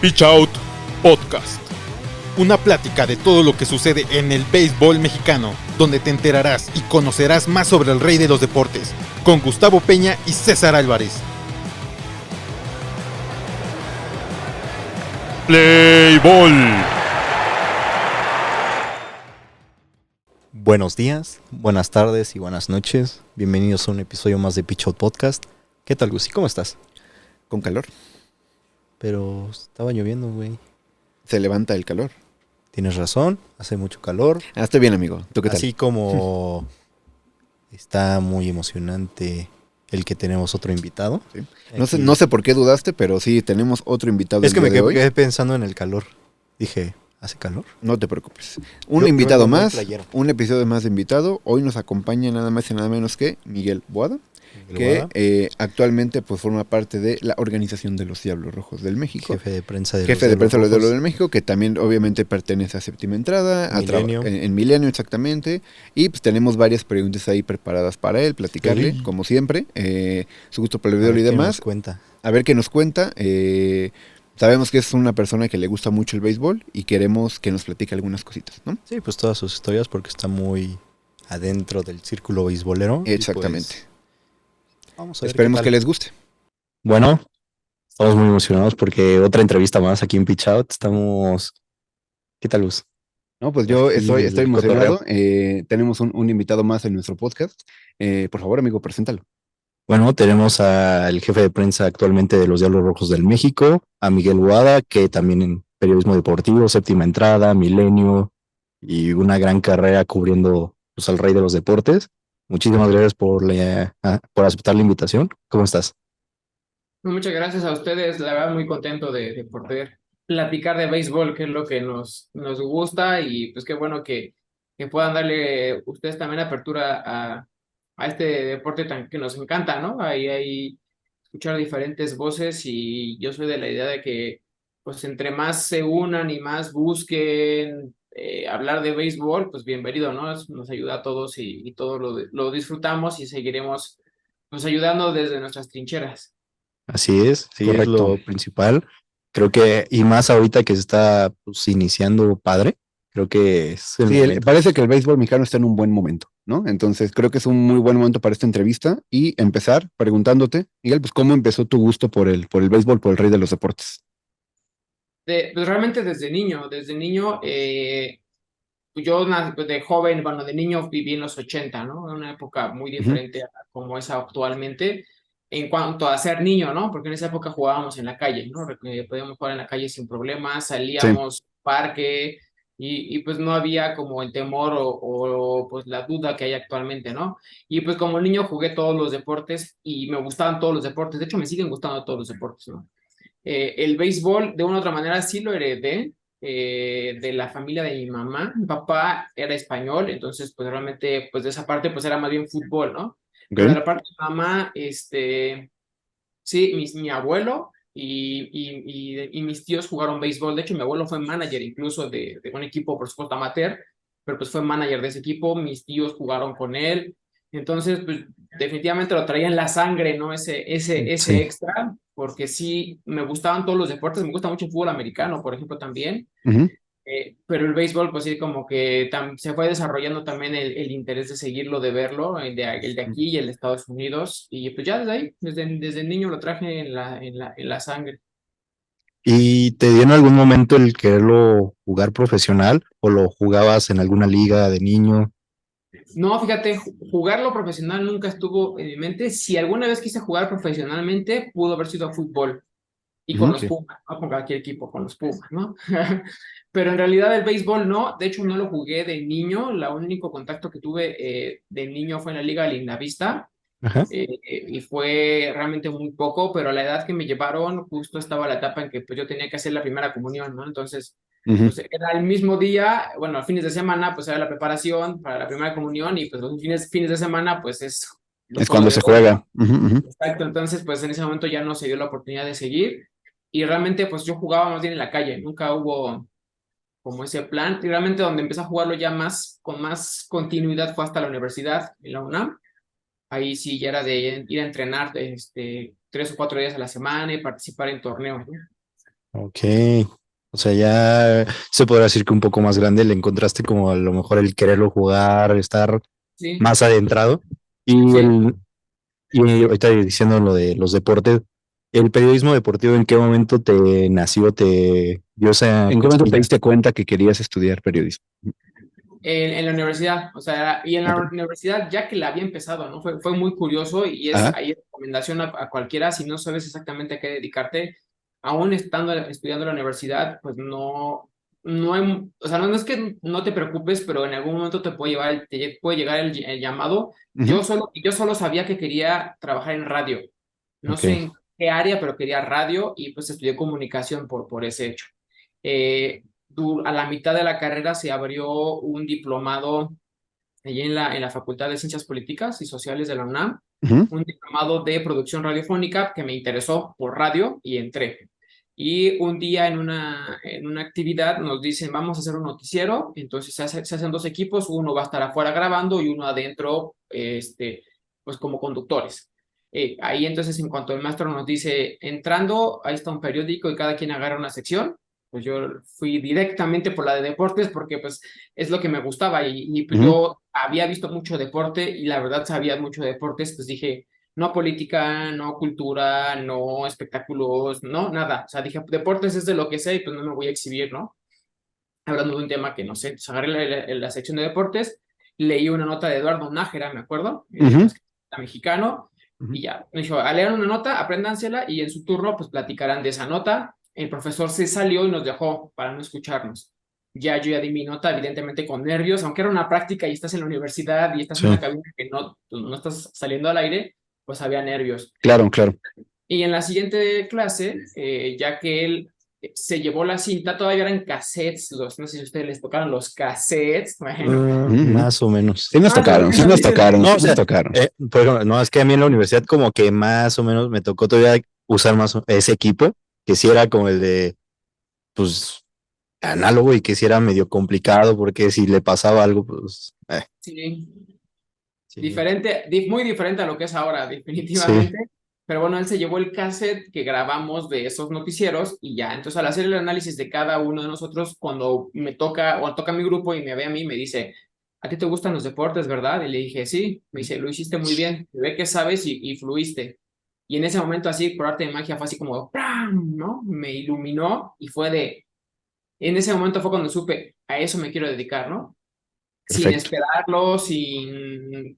Pitch Out Podcast. Una plática de todo lo que sucede en el béisbol mexicano, donde te enterarás y conocerás más sobre el rey de los deportes, con Gustavo Peña y César Álvarez. Play Ball. Buenos días, buenas tardes y buenas noches. Bienvenidos a un episodio más de Pitch Out Podcast. ¿Qué tal, Gusi? ¿Cómo estás? Con calor. Pero estaba lloviendo, güey. Se levanta el calor. Tienes razón, hace mucho calor. Estoy bien, amigo. ¿Tú qué tal? Así como está muy emocionante el que tenemos otro invitado. Sí. No sé por qué dudaste, pero sí, tenemos otro invitado. Es que me hoy. quedé pensando en el calor. Dije, ¿hace calor? No te preocupes. Un invitado más, playero. un episodio más de invitado. Hoy nos acompaña nada más y nada menos que Miguel Boada, que actualmente pues forma parte de la organización de los Diablos Rojos del México. Jefe de prensa de los Diablos del México, que también obviamente pertenece a Séptima Entrada, Milenio. En Milenio exactamente. Y pues tenemos varias preguntas ahí preparadas para él, platicarle, como siempre. Su gusto por el béisbol y demás. A ver qué nos cuenta. Sabemos que es una persona que le gusta mucho el béisbol y queremos que nos platique algunas cositas, ¿no? Sí, pues todas sus historias porque está muy adentro del círculo beisbolero. Exactamente. Pues, vamos a ver. Esperemos que les guste. Bueno, estamos muy emocionados porque otra entrevista más aquí en Pitch Out. Estamos... ¿Qué tal, Luz? No, pues yo estoy emocionado. Cotorreo. Tenemos un invitado más en nuestro podcast. Por favor, amigo, preséntalo. Bueno, tenemos al jefe de prensa actualmente de los Diablos Rojos del México, a Miguel Boada, que también en periodismo deportivo, Séptima Entrada, Milenio y una gran carrera cubriendo pues, al rey de los deportes. Muchísimas gracias por aceptar la invitación. ¿Cómo estás? Muchas gracias a ustedes, la verdad muy contento de poder platicar de béisbol, que es lo que nos gusta, y pues qué bueno que puedan darle ustedes también apertura a este deporte que nos encanta, ¿no? Ahí escuchar diferentes voces, y yo soy de la idea de que pues entre más se unan y más busquen hablar de béisbol, pues bienvenido, ¿no? Nos ayuda a todos y todos lo disfrutamos y seguiremos pues ayudando desde nuestras trincheras. Así es, sí, Correcto. es lo principal. Creo que, y más ahorita que se está pues, iniciando padre, creo que es el momento. Parece que el béisbol mexicano está en un buen momento, ¿no? Entonces creo que es un muy buen momento para esta entrevista y empezar preguntándote, Miguel, pues ¿cómo empezó tu gusto por el béisbol, por el rey de los deportes? Pues realmente desde niño, yo de joven, bueno, de niño viví en los 80, ¿no? Una época muy diferente a como es actualmente en cuanto a ser niño, ¿no? Porque en esa época jugábamos en la calle, ¿no? Podíamos jugar en la calle sin problemas, salíamos parque y pues no había como el temor o pues la duda que hay actualmente, ¿no? Y pues como niño jugué todos los deportes y me gustaban todos los deportes, de hecho me siguen gustando todos los deportes, ¿no? El béisbol, de una u otra manera, sí lo heredé de la familia de mi mamá. Mi papá era español, entonces, pues realmente, pues de esa parte, pues era más bien fútbol, ¿no? Pero de la parte de mi mamá, sí, mi abuelo y mis tíos jugaron béisbol. De hecho, mi abuelo fue manager incluso de un equipo, por supuesto, amateur, pero pues fue manager de ese equipo. Mis tíos jugaron con él. Entonces, pues definitivamente lo traía en la sangre, ¿no? Ese extra, porque sí, me gustaban todos los deportes, me gusta mucho el fútbol americano, por ejemplo, también. Pero el béisbol, pues sí, como que se fue desarrollando también el interés de seguirlo, de verlo, el de aquí y el de Estados Unidos, y pues ya desde ahí, desde niño lo traje en la sangre. ¿Y te dio en algún momento el quererlo jugar profesional o lo jugabas en alguna liga de niño? No, fíjate, jugarlo profesional nunca estuvo en mi mente. Si alguna vez quise jugar profesionalmente, pudo haber sido a fútbol y con los Pumas, no con cualquier equipo, con los Pumas, ¿no? Pero en realidad el béisbol no, de hecho no lo jugué de niño, el único contacto que tuve de niño fue en la Liga de Lindavista, y fue realmente muy poco, pero a la edad que me llevaron justo estaba la etapa en que pues, yo tenía que hacer la primera comunión, ¿no? Entonces, pues era el mismo día, bueno, a fines de semana pues era la preparación para la primera comunión y pues los fines de semana pues es cuando se juega. Exacto, entonces pues en ese momento ya no se dio la oportunidad de seguir y realmente pues yo jugaba más bien en la calle, nunca hubo como ese plan, y realmente donde empecé a jugarlo ya con más continuidad fue hasta la universidad, en la UNAM. Ahí sí ya era de ir a entrenar 3 o 4 días a la semana y participar en torneos, ¿no? Ok. O sea, ya se podrá decir que un poco más grande le encontraste como a lo mejor el quererlo jugar, estar Sí, más adentrado. Y sí. el, y ahorita diciendo lo de los deportes, el periodismo deportivo, ¿en qué momento te nació, te dio esa ¿En qué momento te cosquilla? diste cuenta que querías estudiar periodismo? En la universidad, o sea, y en la Ok. universidad ya que la había empezado, ¿no? Fue muy curioso y es Ajá. ahí recomendación a cualquiera, si no sabes exactamente a qué dedicarte, aún estando estudiando en la universidad, pues no hay, o sea, no es que no te preocupes, pero en algún momento te puede te puede llegar el llamado. Ujú. Yo solo sabía que quería trabajar en radio, no Ok. sé en qué área, pero quería radio y pues estudié comunicación por ese hecho. A la mitad de la carrera se abrió un diplomado allí en la Facultad de Ciencias Políticas y Sociales de la UNAM, Ujú. un diplomado de producción radiofónica que me interesó por radio y entré. Y un día en una actividad nos dicen, vamos a hacer un noticiero, entonces se hacen dos equipos, uno va a estar afuera grabando y uno adentro, pues como conductores. Ahí entonces en cuanto el maestro nos dice, entrando, ahí está un periódico y cada quien agarra una sección, pues yo fui directamente por la de deportes porque pues es lo que me gustaba y pues Ujú. yo había visto mucho deporte y la verdad sabía mucho de deportes, pues dije, no política, no cultura, no espectáculos, no, nada. O sea, dije, deportes es de lo que sé y pues no me voy a exhibir, ¿no? Hablando de un tema que no sé. Entonces agarré la sección de deportes, leí una nota de Eduardo Nájera, me acuerdo, Ujú. basquetbolista mexicano, Ujú. y ya, me dijo, a leer una nota, apréndansela y en su turno pues platicarán de esa nota. El profesor se salió y nos dejó para no escucharnos. Ya yo ya di mi nota, evidentemente con nervios, aunque era una práctica y estás en la universidad y estás en Sí. una cabina que no, tú no estás saliendo al aire, pues había nervios. Claro, claro. Y en la siguiente clase, ya que él se llevó la cinta, todavía eran cassettes, no sé si a ustedes les tocaron los cassettes, bueno, Ujú. Más o menos. Sí nos más o tocaron, sí menos nos dicen, tocaron, No, sí o nos sea, tocaron. por ejemplo, no, es que a mí en la universidad como que más o menos me tocó todavía usar más ese equipo, que sí era como el de, pues, análogo y que sí era medio complicado porque si le pasaba algo, pues, sí, sí, diferente, muy diferente a lo que es ahora, sí, definitivamente. Pero bueno, él se llevó el cassette que grabamos de esos noticieros y ya. Entonces, al hacer el análisis de cada uno de nosotros, cuando me toca o toca mi grupo y me ve a mí, me dice, ¿a ti te gustan los deportes, verdad? Y le dije, sí. Me dice, lo hiciste muy bien. Se ve que sabes y fluiste. Y en ese momento, así, por arte de magia, fue así como, ¡pram! ¿No? Me iluminó y fue de. En ese momento fue cuando supe, a eso me quiero dedicar, ¿no? Sin Perfecto. esperarlo, sin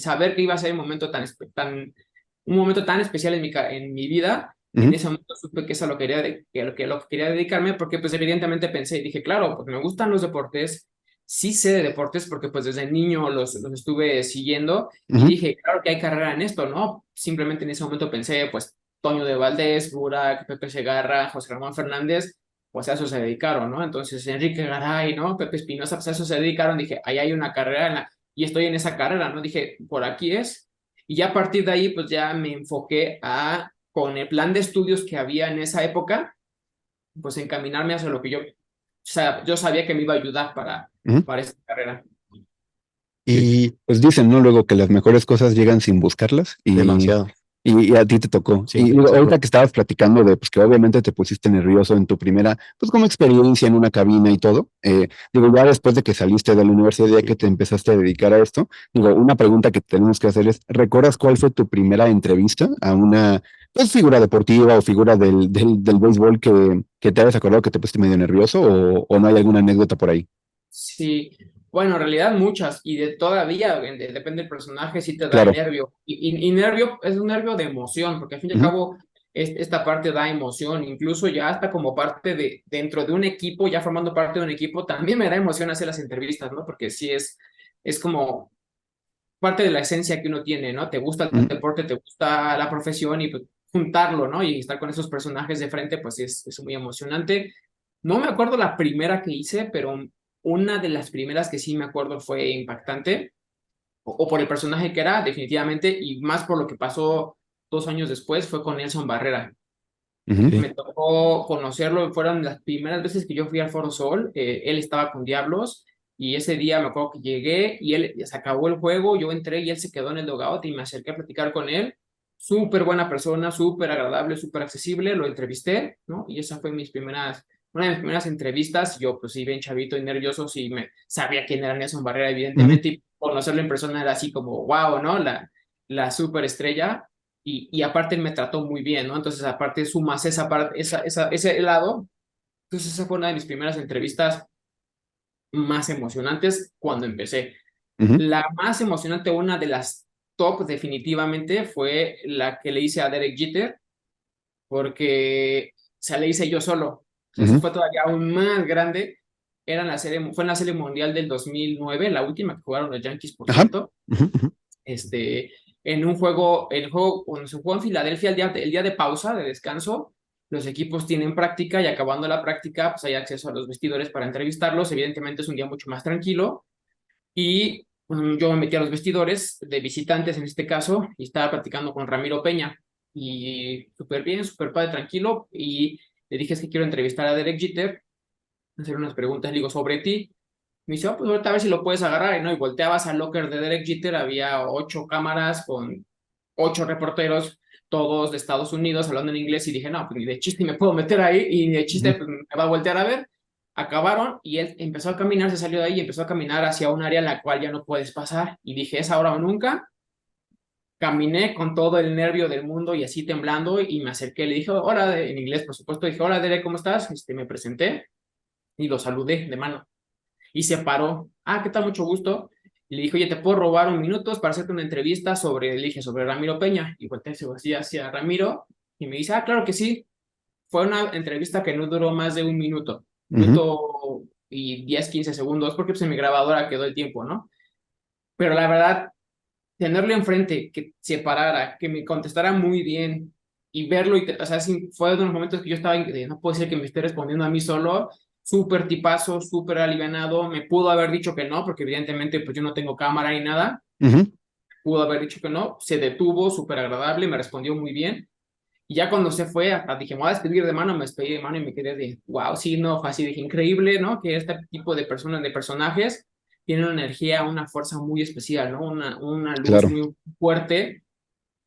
saber que iba a ser un momento tan especial en mi vida. En Ujú. ese momento supe que eso lo quería, lo que quería dedicarme, porque pues evidentemente pensé y dije, claro, pues me gustan los deportes, sí sé de deportes porque pues desde niño los estuve siguiendo y Ujú. dije, claro que hay carrera en esto, ¿no? Simplemente en ese momento pensé, pues Toño de Valdés, Burak, Pepe Segarra, José Ramón Fernández, pues a eso se dedicaron, ¿no? Entonces, Enrique Garay, ¿no? Pepe Espinosa, pues a eso se dedicaron, dije, ahí hay una carrera y estoy en esa carrera, ¿no? Dije, por aquí es. Y ya a partir de ahí, pues ya me enfoqué con el plan de estudios que había en esa época, pues encaminarme hacia lo que o sea, yo sabía que me iba a ayudar Ujú. para esta carrera. Sí. y Pues dicen, ¿no? Luego que las mejores cosas llegan sin buscarlas demasiado, y a ti te tocó. sí, Y sí, digo, sí, ahorita que estabas platicando de pues que obviamente te pusiste nervioso en tu primera, pues como experiencia en una cabina y todo, digo, ya después de que saliste de la universidad, ya que te empezaste a dedicar a esto, digo, una pregunta que tenemos que hacer es, ¿recuerdas cuál fue tu primera entrevista a una pues figura deportiva o figura del béisbol que te hayas acordado que te pusiste medio nervioso o no hay alguna anécdota por ahí? Sí, bueno, en realidad muchas, y de todavía, depende del personaje, sí te da Claro. nervio. Y nervio es un nervio de emoción, porque al fin y al Ujú. cabo esta parte da emoción, incluso ya hasta como parte dentro de un equipo, ya formando parte de un equipo, también me da emoción hacer las entrevistas, ¿no? Porque sí es como parte de la esencia que uno tiene, ¿no? Te gusta el Ujú. deporte, te gusta la profesión y pues, juntarlo, ¿no? Y estar con esos personajes de frente, pues es muy emocionante. No me acuerdo la primera que hice, pero una de las primeras que sí me acuerdo fue impactante, o por el personaje que era, definitivamente, y más por lo que pasó 2 años después, fue con Nelson Barrera. Ujú. sí, Me tocó conocerlo, fueron las primeras veces que yo fui al Foro Sol, él estaba con Diablos, y ese día me acuerdo que llegué y él se acabó el juego, yo entré y él se quedó en el dugout y me acerqué a platicar con él, súper buena persona, súper agradable, súper accesible, lo entrevisté, ¿no? Y esa fue una de mis primeras entrevistas. Yo, pues sí, bien chavito y nervioso, sí me sabía quién era Nelson Barrera, evidentemente, y conocerlo en persona era así como, wow, ¿no? La súper estrella, y aparte me trató muy bien, ¿no? Entonces, aparte sumas esa parte, ese lado. Entonces, esa fue una de mis primeras entrevistas más emocionantes cuando empecé. Ujú. La más emocionante, una de las top definitivamente, fue la que le hice a Derek Jeter, porque se le hice yo solo. O sea, eso Ujú. fue todavía aún más grande. Fue en la Serie Mundial del 2009, la última que jugaron los Yankees, por Ajá. cierto. Ujú, ujú. En el juego cuando se jugó en Filadelfia, el día de pausa, de descanso, los equipos tienen práctica y acabando la práctica, pues hay acceso a los vestidores para entrevistarlos. Evidentemente es un día mucho más tranquilo y yo me metí a los vestidores de visitantes en este caso y estaba platicando con Ramiro Peña y súper bien, súper padre, tranquilo, y le dije: es que quiero entrevistar a Derek Jeter, hacer unas preguntas, le digo, sobre ti. Me dice: pues ahorita a ver si lo puedes agarrar, ¿no? Y volteabas al locker de Derek Jeter, había 8 cámaras con 8 reporteros, todos de Estados Unidos, hablando en inglés, y dije: no, pues ni de chiste me puedo meter ahí, y ni de chiste pues, me va a voltear a ver. Acabaron y él empezó a caminar, se salió de ahí y empezó a caminar hacia un área en la cual ya no puedes pasar. Y dije: es ahora o nunca. Caminé con todo el nervio del mundo y así temblando, y me acerqué, le dije: hola, en inglés, por supuesto, dije: hola, Derek, ¿cómo estás? Me presenté y lo saludé de mano. Y se paró: ¿qué tal? Mucho gusto. Y le dije: oye, ¿te puedo robar 1 minuto para hacerte una entrevista le dije, sobre Ramiro Peña? Y volteé así hacia Ramiro y me dice: claro que sí. Fue una entrevista que no duró más de 1 minuto, Ujú. minuto y 10, 15 segundos, porque pues en mi grabadora quedó el tiempo, ¿no? Pero la verdad, tenerlo enfrente, que se parara, que me contestara muy bien y verlo, o sea, sí, fue uno de los momentos que yo estaba no puede ser que me esté respondiendo a mí solo. Súper tipazo, súper alivianado. Me pudo haber dicho que no, porque evidentemente pues yo no tengo cámara ni nada. Ujú. Pudo haber dicho que no. Se detuvo, súper agradable, me respondió muy bien. Y ya cuando se fue, hasta dije: me voy a despedir de mano, me despedí de mano y me quedé de, wow, sí, no, fue así, dije, increíble, ¿no? Que este tipo de personas, de personajes, tienen una energía, una fuerza muy especial, ¿no? Una luz Claro. muy fuerte,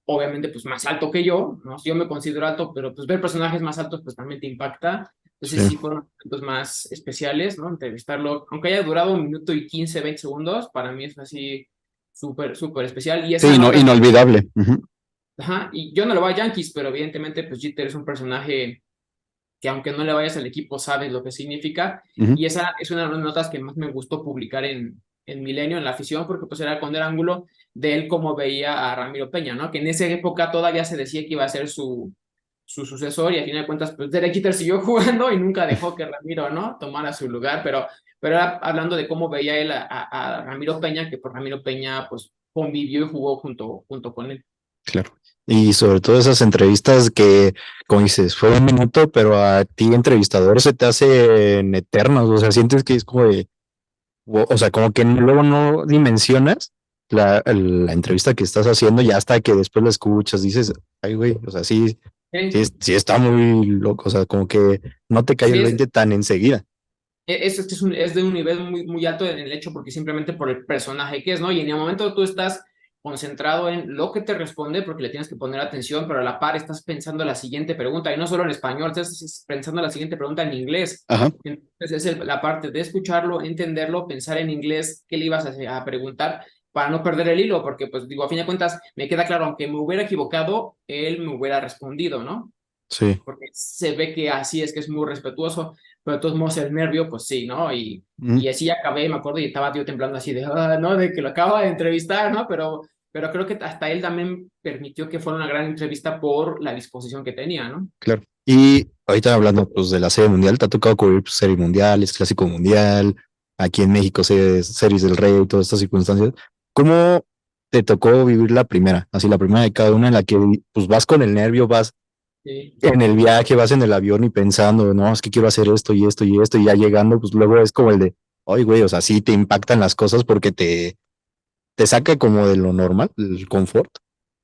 obviamente, pues más alto que yo, ¿no? Yo me considero alto, pero pues ver personajes más altos, pues también te impacta. Entonces Sí. sí fueron momentos más especiales, ¿no? Entrevistarlo, aunque haya durado 1 minuto y 15, 20 segundos, para mí es así súper, súper especial. Y esa Sí, no, nota, inolvidable. Ujú. ajá, y yo no le voy a Yankees, pero evidentemente, pues Jeter es un personaje que aunque no le vayas al equipo, sabes lo que significa. Ujú. Y esa es una de las notas que más me gustó publicar en Milenio, en La Afición, porque pues era con el ángulo de él como veía a Ramiro Peña, ¿no? Que en esa época todavía se decía que iba a ser su sucesor, y al final de cuentas, pues Derek Jeter siguió jugando y nunca dejó que Ramiro, ¿no? Tomara su lugar, pero era hablando de cómo veía él a Ramiro Peña, que por Ramiro Peña, pues convivió y jugó junto con él. Claro. Y sobre todo esas entrevistas que, como dices, fue 1 minuto, pero a ti, entrevistador, se te hacen eternos. O sea, sientes que es como de, o sea, como que luego no dimensionas la entrevista que estás haciendo, y hasta que después la escuchas, dices, ay, güey, o sea, sí, sí, Sí, sí está muy loco. O sea, como que no te cae sí el es, 20 tan enseguida. es de un nivel muy, muy alto en el hecho, porque simplemente por el personaje que es, ¿no? Y en el momento tú estás concentrado en lo que te responde, porque le tienes que poner atención, pero a la par estás pensando la siguiente pregunta, y no solo en español, estás pensando la siguiente pregunta en inglés. Ajá. Entonces es la parte de escucharlo, entenderlo, pensar en inglés qué le ibas a preguntar para no perder el hilo, porque pues digo, a fin de cuentas, me queda claro, aunque me hubiera equivocado, él me hubiera respondido, ¿no? Sí. Porque se ve que así es, que es muy respetuoso, pero de todos modos el nervio, pues sí, ¿no? Ujú. Y así acabé, me acuerdo, y estaba yo temblando así de, ¿no? De que lo acaba de entrevistar, ¿no? Pero creo que hasta él también permitió que fuera una gran entrevista por la disposición que tenía, ¿no? Claro. Y ahorita hablando pues de la serie mundial, te ha tocado cubrir pues, serie mundiales, clásico mundial, aquí en México series del Rey y todas estas circunstancias. ¿Cómo te tocó vivir la primera? Así la primera de cada una, en la que pues vas con el nervio, vas Sí. en el viaje, vas en el avión y pensando, no, es que quiero hacer esto y esto y esto, y ya llegando, pues luego es como el de, oye, güey, o sea, sí te impactan las cosas porque te saca como de lo normal, el confort.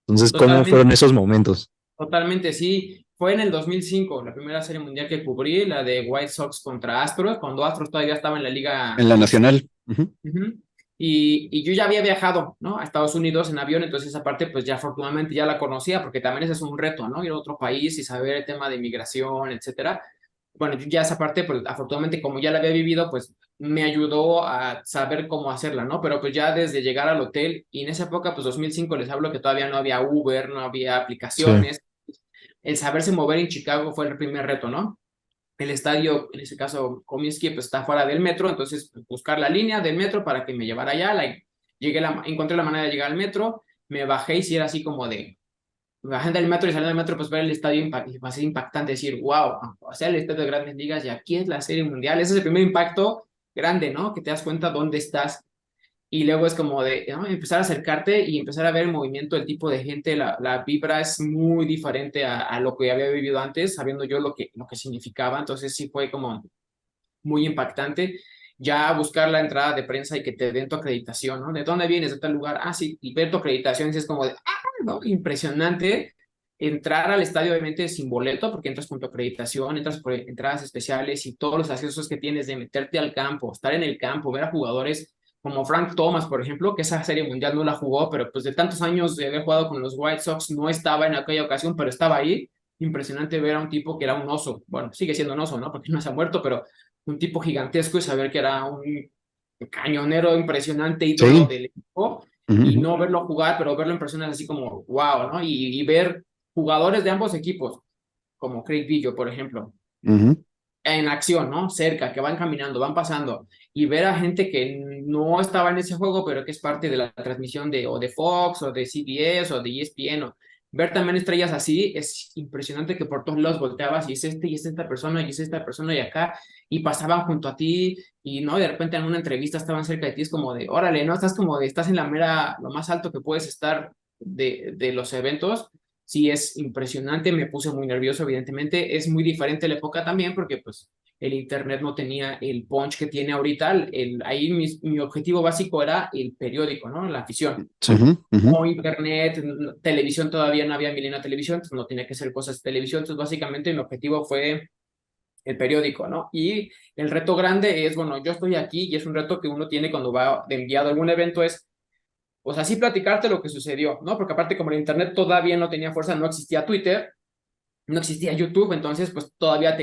Entonces, ¿cómo fueron Totalmente, esos momentos? totalmente, sí. Fue en el 2005 la primera serie mundial que cubrí, la de White Sox contra Astros, cuando Astros todavía estaba en la liga En la nacional. Ujú. Ujú. Y yo ya había viajado, ¿no? A Estados Unidos en avión, entonces esa parte pues ya afortunadamente ya la conocía, porque también ese es un reto, ¿no? Ir a otro país y saber el tema de inmigración, etcétera. Bueno, yo ya esa parte, pues afortunadamente como ya la había vivido, pues me ayudó a saber cómo hacerla, ¿no? Pero pues ya desde llegar al hotel, y en esa época, pues 2005 les hablo que todavía no había Uber, no había Sí, aplicaciones, el saberse mover en Chicago fue el primer reto, ¿no? El estadio, en ese caso Comiskey, pues está fuera del metro, entonces pues, buscar la línea del metro para que me llevara allá, encontré la manera de llegar al metro, me bajé y si era así como de, bajé del metro y saliendo del metro, pues ver el estadio va a ser impactante, decir, wow, o sea, el estadio de Grandes Ligas y aquí es la Serie Mundial, ese es el primer impacto grande, ¿no? Que te das cuenta dónde estás y luego es como de ¿no? Empezar a acercarte y empezar a ver el movimiento, el tipo de gente, la vibra es muy diferente a lo que había vivido antes, sabiendo yo lo que significaba, entonces sí fue como muy impactante. Ya buscar la entrada de prensa y que te den tu acreditación, ¿no? ¿De dónde vienes? ¿De tal lugar? Ah, sí, y ver tu acreditación es como de, ¿no? Impresionante. Entrar al estadio, obviamente, sin boleto, porque entras con tu acreditación, entras por entradas especiales y todos los accesos que tienes de meterte al campo, estar en el campo, ver a jugadores como Frank Thomas, por ejemplo, que esa serie mundial no la jugó, pero pues de tantos años de haber jugado con los White Sox, no estaba en aquella ocasión, pero estaba ahí. Impresionante ver a un tipo que era un oso. Bueno, sigue siendo un oso, ¿no? Porque no se ha muerto, pero un tipo gigantesco y saber que era un cañonero impresionante, ídolo sí. del equipo, y Ujú, no verlo jugar, pero verlo en persona es así como, wow, ¿no? Y ver jugadores de ambos equipos, como Craig Biggio, por ejemplo, ujú, en acción, ¿no? Cerca, que van caminando, van pasando, y ver a gente que no estaba en ese juego, pero que es parte de la transmisión o de Fox, o de CBS, o de ESPN, o ver también estrellas así, es impresionante que por todos lados volteabas, y es esta persona, y es esta persona, y acá, y pasaban junto a ti, y no, de repente en una entrevista estaban cerca de ti, es como de, órale, ¿no? Estás como de, estás en la mera, lo más alto que puedes estar de los eventos, sí es impresionante, me puse muy nervioso, evidentemente, es muy diferente la época también porque pues el internet no tenía el punch que tiene ahorita, ahí mi objetivo básico era el periódico, ¿no? La afición. sí, ujú. O internet, televisión todavía no había Milenio Televisión, entonces no tenía que ser cosas de televisión, entonces básicamente mi objetivo fue el periódico, ¿no? Y el reto grande es, bueno, yo estoy aquí y es un reto que uno tiene cuando va de enviado a algún evento es pues así platicarte lo que sucedió, ¿no? Porque aparte como el internet todavía no tenía fuerza, no existía Twitter, no existía YouTube, entonces pues todavía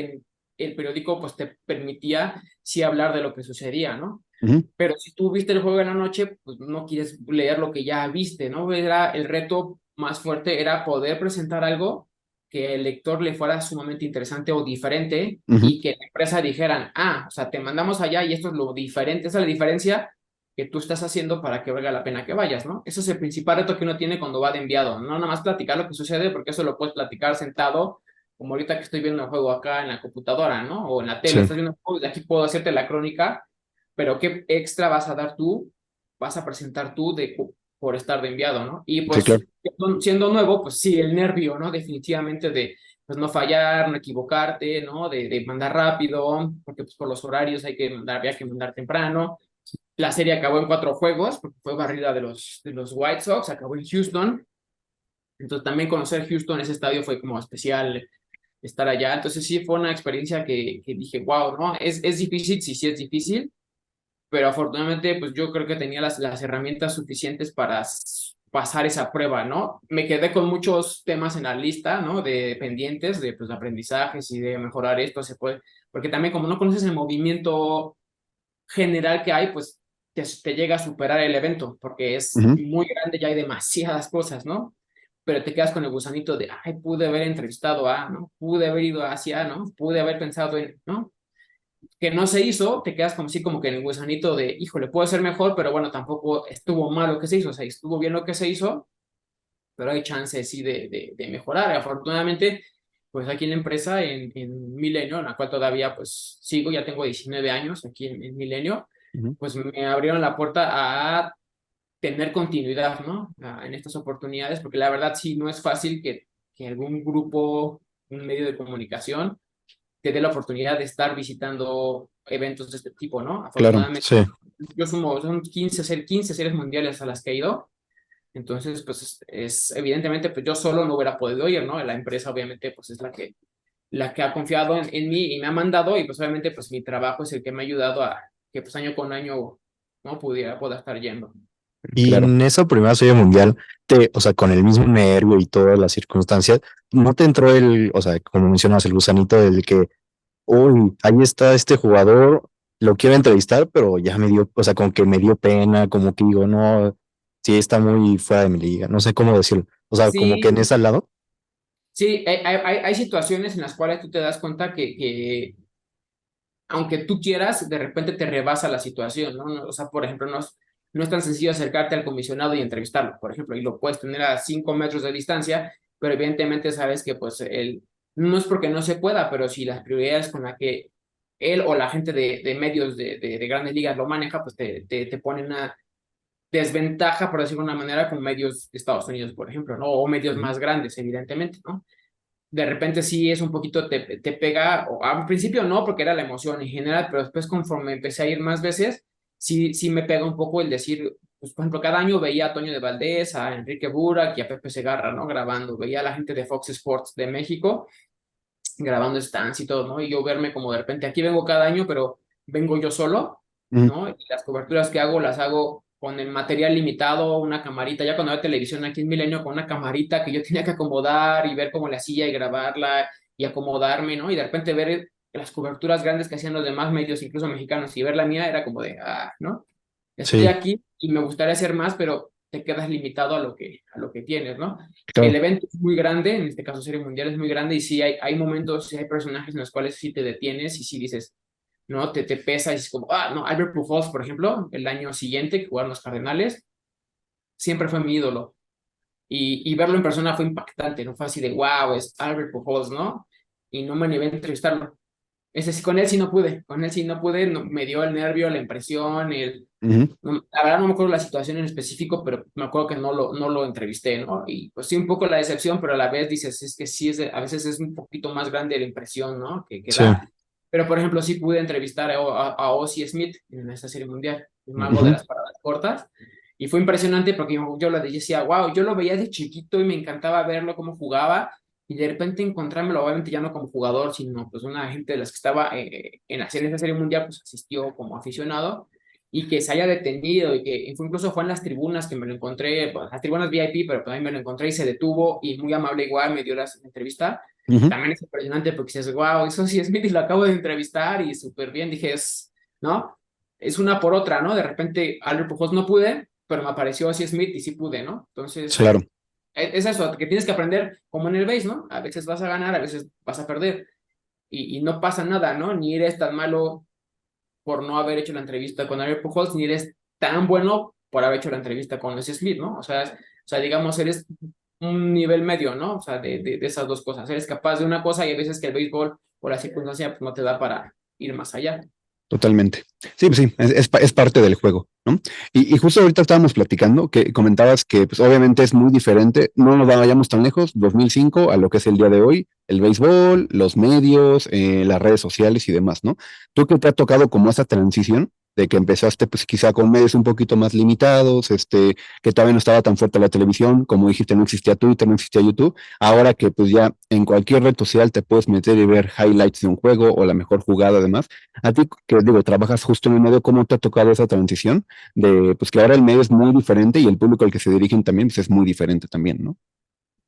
el periódico pues te permitía sí hablar de lo que sucedía, ¿no? Ujú, Pero si tú viste el juego en la noche, pues no quieres leer lo que ya viste, ¿no? Era el reto más fuerte, era poder presentar algo que el lector le fuera sumamente interesante o diferente ujú. y que la empresa dijeran, o sea, te mandamos allá y esto es lo diferente, esa es la diferencia que tú estás haciendo para que valga la pena que vayas, ¿no? Ese es el principal reto que uno tiene cuando va de enviado, no nada más platicar lo que sucede, porque eso lo puedes platicar sentado, como ahorita que estoy viendo el juego acá en la computadora, ¿no? O en la tele, Sí, estás viendo el juego y de aquí puedo hacerte la crónica, pero ¿qué extra vas a dar tú, vas a presentar tú por estar de enviado, ¿no? Y sí, pues claro. siendo nuevo, pues sí, el nervio, ¿no? Definitivamente de pues no fallar, no equivocarte, ¿no? De mandar rápido, porque pues por los horarios había que mandar temprano. La serie acabó en 4 juegos, porque fue barrida de los White Sox, acabó en Houston. Entonces también conocer Houston, ese estadio fue como especial estar allá. Entonces sí fue una experiencia que dije, wow, ¿no? Es difícil, sí, sí es difícil, pero afortunadamente pues yo creo que tenía las herramientas suficientes para pasar esa prueba, ¿no? Me quedé con muchos temas en la lista, ¿no? De pendientes, de pues aprendizajes y de mejorar esto, se puede, porque también como no conoces el movimiento general que hay, pues te llega a superar el evento, porque es Ujú, muy grande, ya hay demasiadas cosas, ¿no? Pero te quedas con el gusanito de, ay, pude haber entrevistado a, ¿no? Pude haber ido hacia, ¿no? Pude haber pensado en, ¿no? Que no se hizo, te quedas como así como que en el gusanito de, híjole, puede ser mejor, pero bueno, tampoco estuvo mal lo que se hizo, o sea, estuvo bien lo que se hizo, pero hay chances sí de mejorar. Y afortunadamente, pues aquí en la empresa, en Milenio, en la cual todavía pues sigo, ya tengo 19 años aquí en Milenio, ujú. pues me abrieron la puerta a tener continuidad, ¿no? En estas oportunidades, porque la verdad sí no es fácil que algún grupo, un medio de comunicación, te dé la oportunidad de estar visitando eventos de este tipo, ¿no? Claro, Afortunadamente, sí, son 15 series mundiales a las que he ido, entonces, pues evidentemente, pues yo solo no hubiera podido ir, ¿no? La empresa obviamente, pues es la que ha confiado en mí y me ha mandado, y pues obviamente, pues mi trabajo es el que me ha ayudado a que pues año con año ¿no? Pueda estar yendo. Y Claro. en esa primera serie mundial, o sea, con el mismo nervio y todas las circunstancias, ¿no te entró o sea, como mencionas, el gusanito del que, uy, ahí está este jugador, lo quiero entrevistar, pero ya me dio, o sea, como que me dio pena, como que digo, no, sí está muy fuera de mi liga, no sé cómo decirlo. O sea, como que en Sí, ese lado. sí, hay situaciones en las cuales tú te das cuenta que aunque tú quieras, de repente te rebasa la situación, ¿no? O sea, por ejemplo, no es tan sencillo acercarte al comisionado y entrevistarlo, por ejemplo, y lo puedes tener a 5 metros de distancia, pero evidentemente sabes que pues él, no es porque no se pueda, pero si las prioridades con las que él o la gente de medios de grandes ligas lo maneja, pues te ponen una desventaja, por decirlo de una manera, con medios de Estados Unidos, por ejemplo, ¿no? O medios Ujú. más grandes, evidentemente, ¿no? De repente sí es un poquito, te pega, o al principio no, porque era la emoción en general, pero después conforme empecé a ir más veces, sí me pega un poco el decir, pues por ejemplo, cada año veía a Toño de Valdés, a Enrique Burak y a Pepe Segarra, ¿no? Grabando, veía a la gente de Fox Sports de México grabando stands y todo, ¿no? Y yo verme como de repente, aquí vengo cada año, pero vengo yo solo, Ujú. ¿no? Y las coberturas que hago las hago con el material limitado, una camarita, ya cuando había televisión aquí en Milenio, con una camarita que yo tenía que acomodar y ver cómo la hacía y grabarla y acomodarme, ¿no? Y de repente ver las coberturas grandes que hacían los demás medios, incluso mexicanos, y ver la mía era como de, ¿no? Estoy Sí, aquí y me gustaría hacer más, pero te quedas limitado a lo que tienes, ¿no? El Claro. evento es muy grande, en este caso Serie Mundial es muy grande y sí hay momentos, sí hay personajes en los cuales sí te detienes y sí dices, ¿no? Te pesa y es como, no, Albert Pujols, por ejemplo, el año siguiente que jugaron los Cardenales, siempre fue mi ídolo. Y verlo en persona fue impactante, ¿no? Fue así de, wow, es Albert Pujols, ¿no? Y no me animé a entrevistarlo. Ese sí, con él sí no pude, con él sí no pude, me dio el nervio, la impresión, Ujú. la verdad no me acuerdo la situación en específico, pero me acuerdo que no lo entrevisté, ¿no? Y pues sí, un poco la decepción, pero a la vez dices, es que sí, a veces es un poquito más grande la impresión, ¿no? Que sí. da. Pero, por ejemplo, sí pude entrevistar a Ozzie Smith en esta serie mundial, el mago de Ujú. las paradas cortas, y fue impresionante porque yo lo decía, wow, yo lo veía de chiquito y me encantaba verlo cómo jugaba, y de repente encontrármelo, obviamente ya no como jugador, sino pues una gente de las que estaba en esa serie mundial, pues asistió como aficionado, y que se haya detenido y que incluso fue en las tribunas que me lo encontré, pues, las tribunas VIP, pero también me lo encontré y se detuvo y muy amable igual me dio la entrevista. Ujú. También es impresionante porque dices, wow, eso sí es Smith y lo acabo de entrevistar y súper bien, dije, ¿no? Es una por otra, ¿no? De repente Albert Pujols no pude, pero me apareció así Smith y sí pude, ¿no? Entonces, Claro. es eso, que tienes que aprender como en el base, ¿no? A veces vas a ganar, a veces vas a perder y no pasa nada, ¿no? Ni eres tan malo por no haber hecho la entrevista con Albert Pujols, ni eres tan bueno por haber hecho la entrevista con Luis Smith, ¿no? O sea, digamos, eres un nivel medio, ¿no? O sea, de esas dos cosas. Eres capaz de una cosa y hay veces que el béisbol o la circunstancia pues, no te da para ir más allá. Totalmente. Sí, pues sí, es parte del juego, ¿no? Y justo ahorita estábamos platicando que comentabas que pues obviamente es muy diferente, no nos vayamos tan lejos, 2005 a lo que es el día de hoy, el béisbol, los medios, las redes sociales y demás, ¿no? ¿Tú qué te ha tocado como esa transición de que empezaste pues quizá con medios un poquito más limitados, que todavía no estaba tan fuerte la televisión, como dijiste, no existía Twitter, no existía YouTube, ahora que pues ya en cualquier red social te puedes meter y ver highlights de un juego o la mejor jugada además? A ti, que digo, trabajas justo en el medio, ¿cómo te ha tocado esa transición de, pues que ahora el medio es muy diferente y el público al que se dirigen también pues, es muy diferente también, ¿no?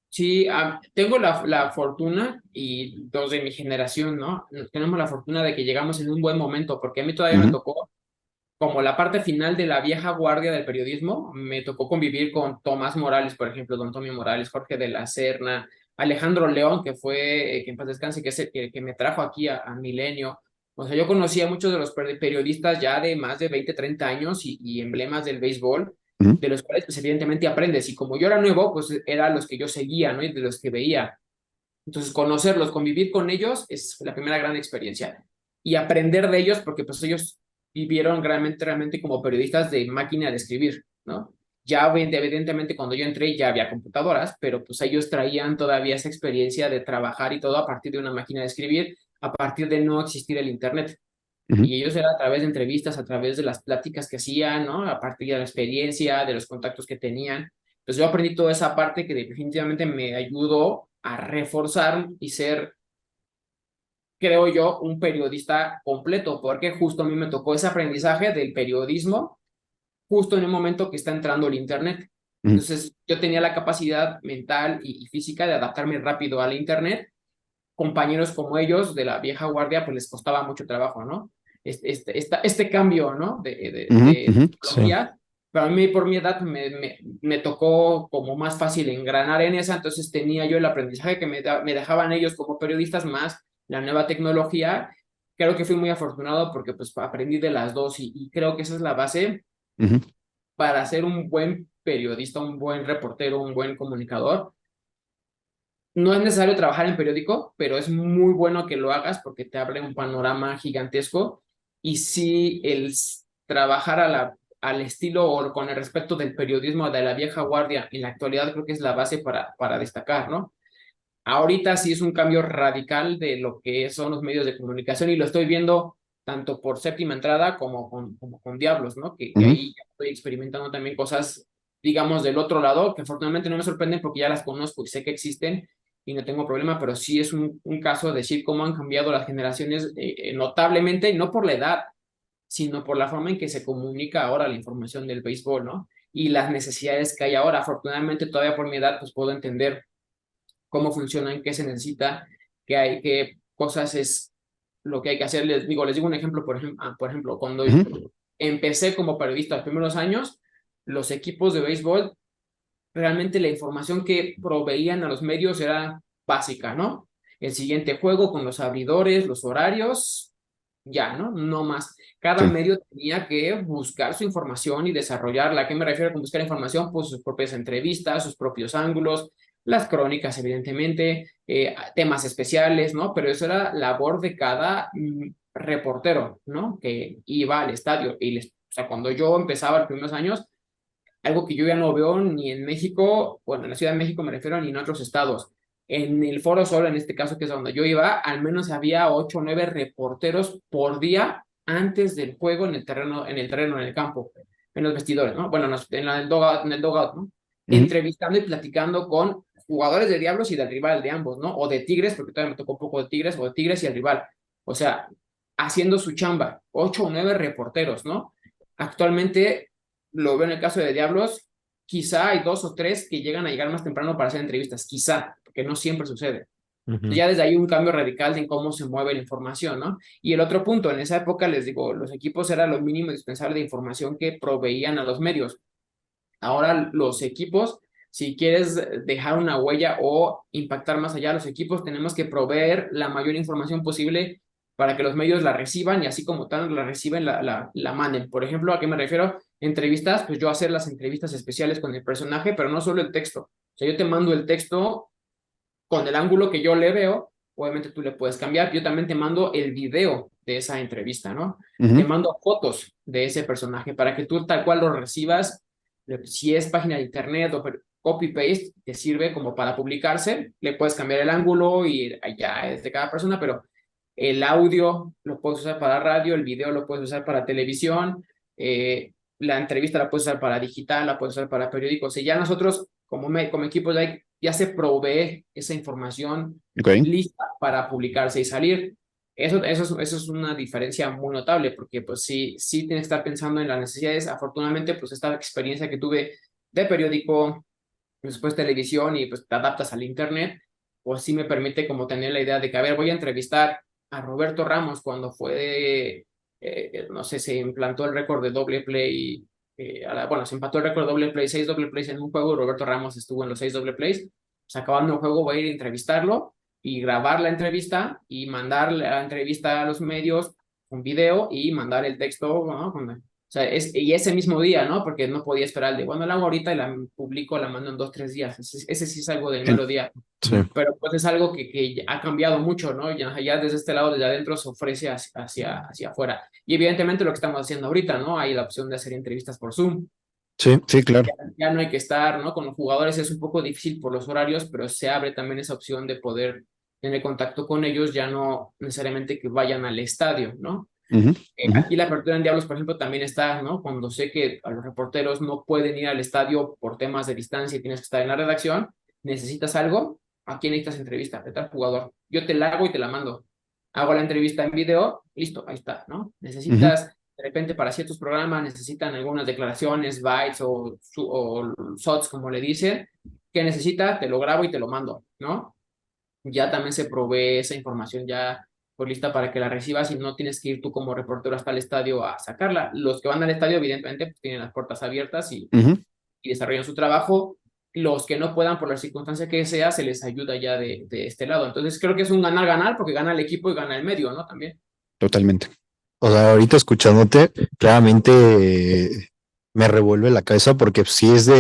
Sí, tengo la fortuna y dos de mi generación, ¿no? Tenemos la fortuna de que llegamos en un buen momento, porque a mí todavía me Ujú. tocó como la parte final de la vieja guardia del periodismo, me tocó convivir con Tomás Morales, por ejemplo, don Tommy Morales, Jorge de la Serna, Alejandro León, que fue, que en paz descanse, que es el que me trajo aquí a Milenio. O sea, yo conocí a muchos de los periodistas ya de más de 20, 30 años y emblemas del béisbol, Ujú. de los cuales pues evidentemente aprendes. Y como yo era nuevo, pues eran los que yo seguía, ¿no? Y de los que veía. Entonces, conocerlos, convivir con ellos es la primera gran experiencia. Y aprender de ellos, porque pues ellos vivieron realmente como periodistas de máquina de escribir, ¿no? Ya evidentemente cuando yo entré ya había computadoras, pero pues ellos traían todavía esa experiencia de trabajar y todo a partir de una máquina de escribir, a partir de no existir el Internet. Ujú. Y ellos era a través de entrevistas, a través de las pláticas que hacían, ¿no? A partir de la experiencia, de los contactos que tenían. Entonces yo aprendí toda esa parte que definitivamente me ayudó a reforzar y ser, creo yo, un periodista completo, porque justo a mí me tocó ese aprendizaje del periodismo justo en el momento que está entrando el internet. Entonces, yo tenía la capacidad mental y física de adaptarme rápido al internet. Compañeros como ellos de la vieja guardia, pues les costaba mucho trabajo, ¿no? Este cambio, ¿no? De tecnología. Sí. Pero a mí, por mi edad, me tocó como más fácil engranar en esa, entonces tenía yo el aprendizaje que me dejaban ellos como periodistas, más la nueva tecnología. Creo que fui muy afortunado porque pues aprendí de las dos y creo que esa es la base para ser un buen periodista, un buen reportero, un buen comunicador. No es necesario trabajar en periódico, pero es muy bueno que lo hagas porque te abre un panorama gigantesco. Y sí, el trabajar al estilo o con el respeto del periodismo de la vieja guardia en la actualidad creo que es la base para destacar, ¿no? Ahorita sí es un cambio radical de lo que son los medios de comunicación y lo estoy viendo tanto por Séptima Entrada como con Diablos, ¿no? Que ahí ya estoy experimentando también cosas, digamos, del otro lado, que afortunadamente no me sorprenden porque ya las conozco y sé que existen y no tengo problema, pero sí es un caso de decir cómo han cambiado las generaciones notablemente, no por la edad, sino por la forma en que se comunica ahora la información del béisbol, ¿no? Y las necesidades que hay ahora. Afortunadamente todavía por mi edad pues puedo entender cómo funcionan, qué se necesita, qué cosas es lo que hay que hacer. Les digo un ejemplo, por ejemplo, cuando empecé como periodista los primeros años, los equipos de béisbol, realmente la información que proveían a los medios era básica, ¿no? El siguiente juego con los abridores, los horarios, ya, ¿no? No más. Cada medio tenía que buscar su información y desarrollarla. ¿A qué me refiero con buscar información? Pues sus propias entrevistas, sus propios ángulos, las crónicas, evidentemente, temas especiales, ¿no? Pero eso era labor de cada reportero, ¿no? Que iba al estadio. O sea, cuando yo empezaba los primeros años, algo que yo ya no veo ni en México, bueno, en la Ciudad de México me refiero, ni en otros estados. En el Foro Sol, en este caso, que es donde yo iba, al menos había 8 o 9 reporteros por día antes del juego en el terreno, en el campo, en los vestidores, ¿no? Bueno, en el dugout, ¿no? Entrevistando y platicando con jugadores de Diablos y del rival de ambos, ¿no? O de Tigres, porque todavía me tocó un poco de Tigres, o de Tigres y el rival. O sea, haciendo su chamba, 8 o 9 reporteros, ¿no? Actualmente, lo veo en el caso de Diablos, quizá hay 2 o 3 que llegan a llegar más temprano para hacer entrevistas, quizá, porque no siempre sucede. Ya desde ahí un cambio radical en cómo se mueve la información, ¿no? Y el otro punto, en esa época, les digo, los equipos era lo mínimo indispensable de información que proveían a los medios. Ahora los equipos, si quieres dejar una huella o impactar más allá, los equipos tenemos que proveer la mayor información posible para que los medios la reciban y así como tal la reciben, la manden. Por ejemplo, ¿a qué me refiero? Entrevistas, pues yo hacer las entrevistas especiales con el personaje, pero no solo el texto. O sea, yo te mando el texto con el ángulo que yo le veo, obviamente tú le puedes cambiar. Yo también te mando el video de esa entrevista, ¿no? Te mando fotos de ese personaje para que tú tal cual lo recibas. Si es página de internet o copy-paste, te sirve como para publicarse. Le puedes cambiar el ángulo y ya es de cada persona, pero el audio lo puedes usar para radio, el video lo puedes usar para televisión, la entrevista la puedes usar para digital, la puedes usar para periódicos. O sea, ya nosotros como equipo ya se provee esa información lista para publicarse y salir. Eso es una diferencia muy notable porque pues sí tienes que estar pensando en las necesidades. Afortunadamente pues esta experiencia que tuve de periódico, después televisión y pues te adaptas al internet, pues sí me permite como tener la idea de que, a ver, voy a entrevistar a Roberto Ramos cuando fue, no sé, se implantó el récord de doble play, bueno, se empató el récord de doble play, 6 doble plays en un juego, Roberto Ramos estuvo en los 6 doble plays, pues acabando el juego voy a ir a entrevistarlo y grabar la entrevista y mandar la entrevista a los medios, un video y mandar el texto, ¿no? O sea, y ese mismo día, ¿no? Porque no podía esperar el de, bueno, la hago ahorita y la publico, la mando en 2, 3 días. Ese sí es algo del mero día. Sí. Pero pues es algo que ha cambiado mucho, ¿no? Ya desde este lado, desde adentro, se ofrece hacia afuera. Y evidentemente lo que estamos haciendo ahorita, ¿no? Hay la opción de hacer entrevistas por Zoom. Sí, claro. Ya no hay que estar, ¿no? Con los jugadores es un poco difícil por los horarios, pero se abre también esa opción de poder tener contacto con ellos, ya no necesariamente que vayan al estadio, ¿no? Aquí la apertura en Diablos, por ejemplo, también está, ¿no? Cuando sé que a los reporteros no pueden ir al estadio por temas de distancia y tienes que estar en la redacción, necesitas algo, ¿a quién necesitas entrevista? De tal jugador. Yo te la hago y te la mando. Hago la entrevista en video, listo, ahí está, ¿no? Necesitas de repente para ciertos programas necesitan algunas declaraciones, bytes o SOTs, como le dicen, que necesita, te lo grabo y te lo mando, ¿no? Ya también se provee esa información ya por lista para que la recibas y no tienes que ir tú como reportero hasta el estadio a sacarla. Los que van al estadio, evidentemente, pues tienen las puertas abiertas y desarrollan su trabajo. Los que no puedan, por la circunstancia que sea, se les ayuda ya de este lado. Entonces creo que es un ganar-ganar porque gana el equipo y gana el medio, ¿no? También. Totalmente. O sea, ahorita escuchándote, claramente me revuelve la cabeza porque si es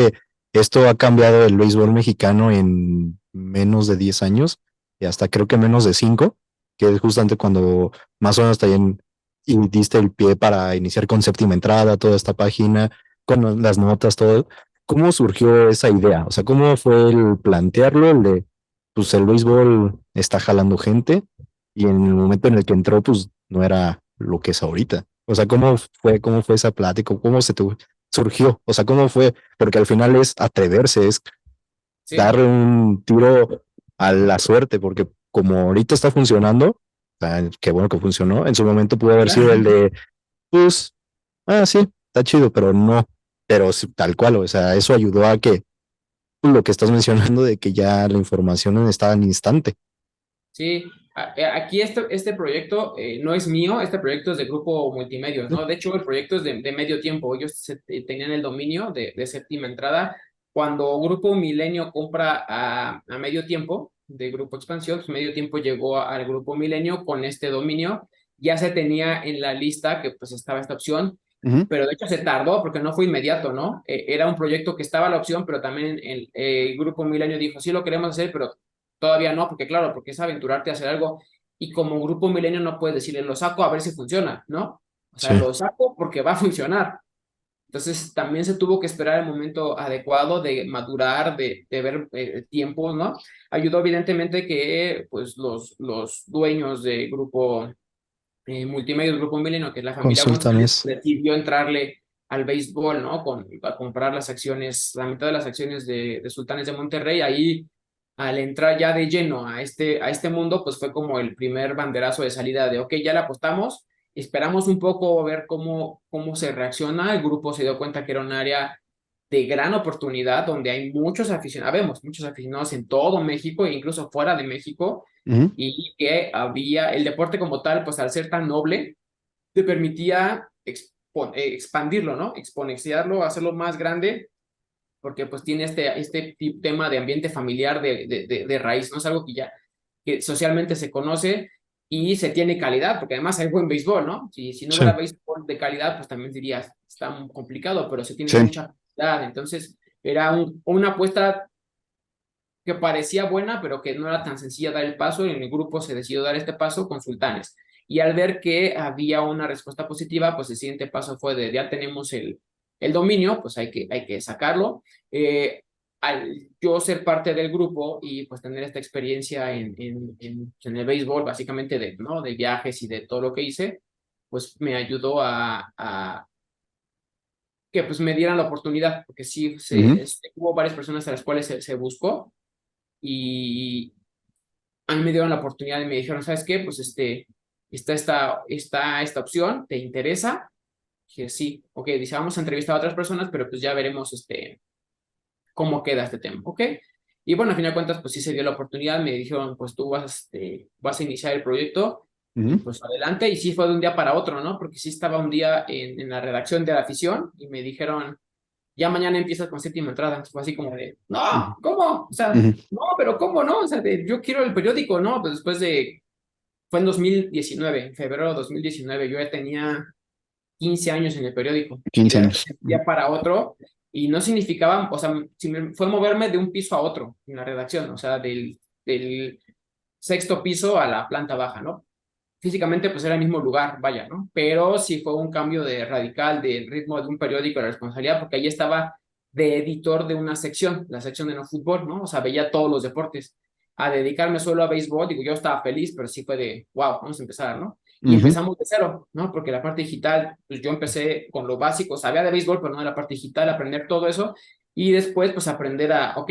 esto ha cambiado el béisbol mexicano en menos de 10 años y hasta creo que menos de 5, que es justamente cuando más o menos también y diste el pie para iniciar con séptima entrada, toda esta página, con las notas, todo. ¿Cómo surgió esa idea? O sea, ¿cómo fue el plantearlo? Pues el béisbol está jalando gente y en el momento en el que entró, pues no era lo que es ahorita. O sea, cómo fue esa plática? ¿Cómo surgió? O sea, ¿cómo fue? Porque al final es atreverse, es Sí, dar un tiro a la suerte, porque como ahorita está funcionando, o sea, qué bueno que funcionó, en su momento pudo haber sido claro. el de, pues, sí, está chido, pero no, pero sí, tal cual, o sea, eso ayudó a que lo que estás mencionando de que ya la información estaba en instante. Sí, aquí este proyecto no es mío, este proyecto es de Grupo Multimedios, ¿no? De hecho, el proyecto es de medio tiempo. Ellos tenían el dominio de séptima entrada. Cuando Grupo Milenio compra a medio tiempo de Grupo Expansión, pues medio tiempo llegó al Grupo Milenio con este dominio. Ya se tenía en la lista que pues estaba esta opción, pero de hecho se tardó porque no fue inmediato, ¿no? Era un proyecto que estaba la opción, pero también el Grupo Milenio dijo, sí lo queremos hacer, pero todavía no, porque claro, porque es aventurarte a hacer algo y como Grupo Milenio no puedes decirle, lo saco a ver si funciona, ¿no? O sea, Sí, lo saco porque va a funcionar. Entonces también se tuvo que esperar el momento adecuado de madurar, de ver tiempos, ¿no? Ayudó evidentemente que pues los dueños de Grupo Multimedios, Grupo Milenio, que es la familia González, consultames. decidió entrarle al béisbol, ¿no? A comprar las acciones, la mitad de las acciones de Sultanes de Monterrey. Ahí, al entrar ya de lleno a este mundo, pues fue como el primer banderazo de salida de, ok, ya le apostamos, esperamos un poco a ver cómo se reacciona. El grupo se dio cuenta que era un área de gran oportunidad donde hay muchos aficionados, vemos muchos aficionados en todo México e incluso fuera de México y que había el deporte como tal, pues al ser tan noble, te permitía expandirlo, ¿no? Exponenciarlo, hacerlo más grande, porque pues tiene este tema de ambiente familiar de raíz, ¿no? Es algo que socialmente se conoce y se tiene calidad, porque además hay buen béisbol, ¿no? Si no Sí, hubiera béisbol de calidad, pues también dirías, está muy complicado, pero se tiene Sí. mucha calidad, entonces era una apuesta que parecía buena, pero que no era tan sencilla dar el paso. En el grupo se decidió dar este paso con Sultanes. Y al ver que había una respuesta positiva, pues el siguiente paso fue de ya tenemos el dominio, pues hay que sacarlo. Al yo ser parte del grupo y pues tener esta experiencia en el béisbol, básicamente ¿no? De viajes y de todo lo que hice, pues me ayudó a que pues me dieran la oportunidad, porque sí, hubo varias personas a las cuales se buscó y a mí me dieron la oportunidad y me dijeron, ¿sabes qué? Pues está esta opción, ¿te interesa? Dije, sí, ok, dice, vamos a entrevistar a otras personas, pero pues ya veremos cómo queda este tema, ¿ok? Y bueno, al final de cuentas, pues sí se dio la oportunidad, me dijeron, pues tú vas a iniciar el proyecto y pues adelante, y sí fue de un día para otro, ¿no? Porque sí estaba un día en la redacción de la afición y me dijeron, ya mañana empiezas con séptima entrada. Fue así como de, no, ¿cómo? O sea, no, pero ¿cómo no? O sea, yo quiero el periódico, ¿no? Pues fue en 2019, en febrero de 2019, yo ya tenía 15 años en el periódico y 15 de años. repente un día para otro y no significaba, o sea, fue moverme de un piso a otro en la redacción, o sea, del sexto piso a la planta baja, ¿no? Físicamente pues era el mismo lugar, vaya, ¿no? Pero sí fue un cambio de radical del ritmo de un periódico, de la responsabilidad, porque ahí estaba de editor de una sección, la sección de no fútbol, ¿no? O sea, veía todos los deportes. A dedicarme solo a béisbol, digo, yo estaba feliz, pero sí fue de, wow, vamos a empezar, ¿no? Y empezamos de cero, ¿no? Porque la parte digital, pues yo empecé con lo básico, sabía de béisbol, pero no de la parte digital, aprender todo eso, y después, pues aprender ok,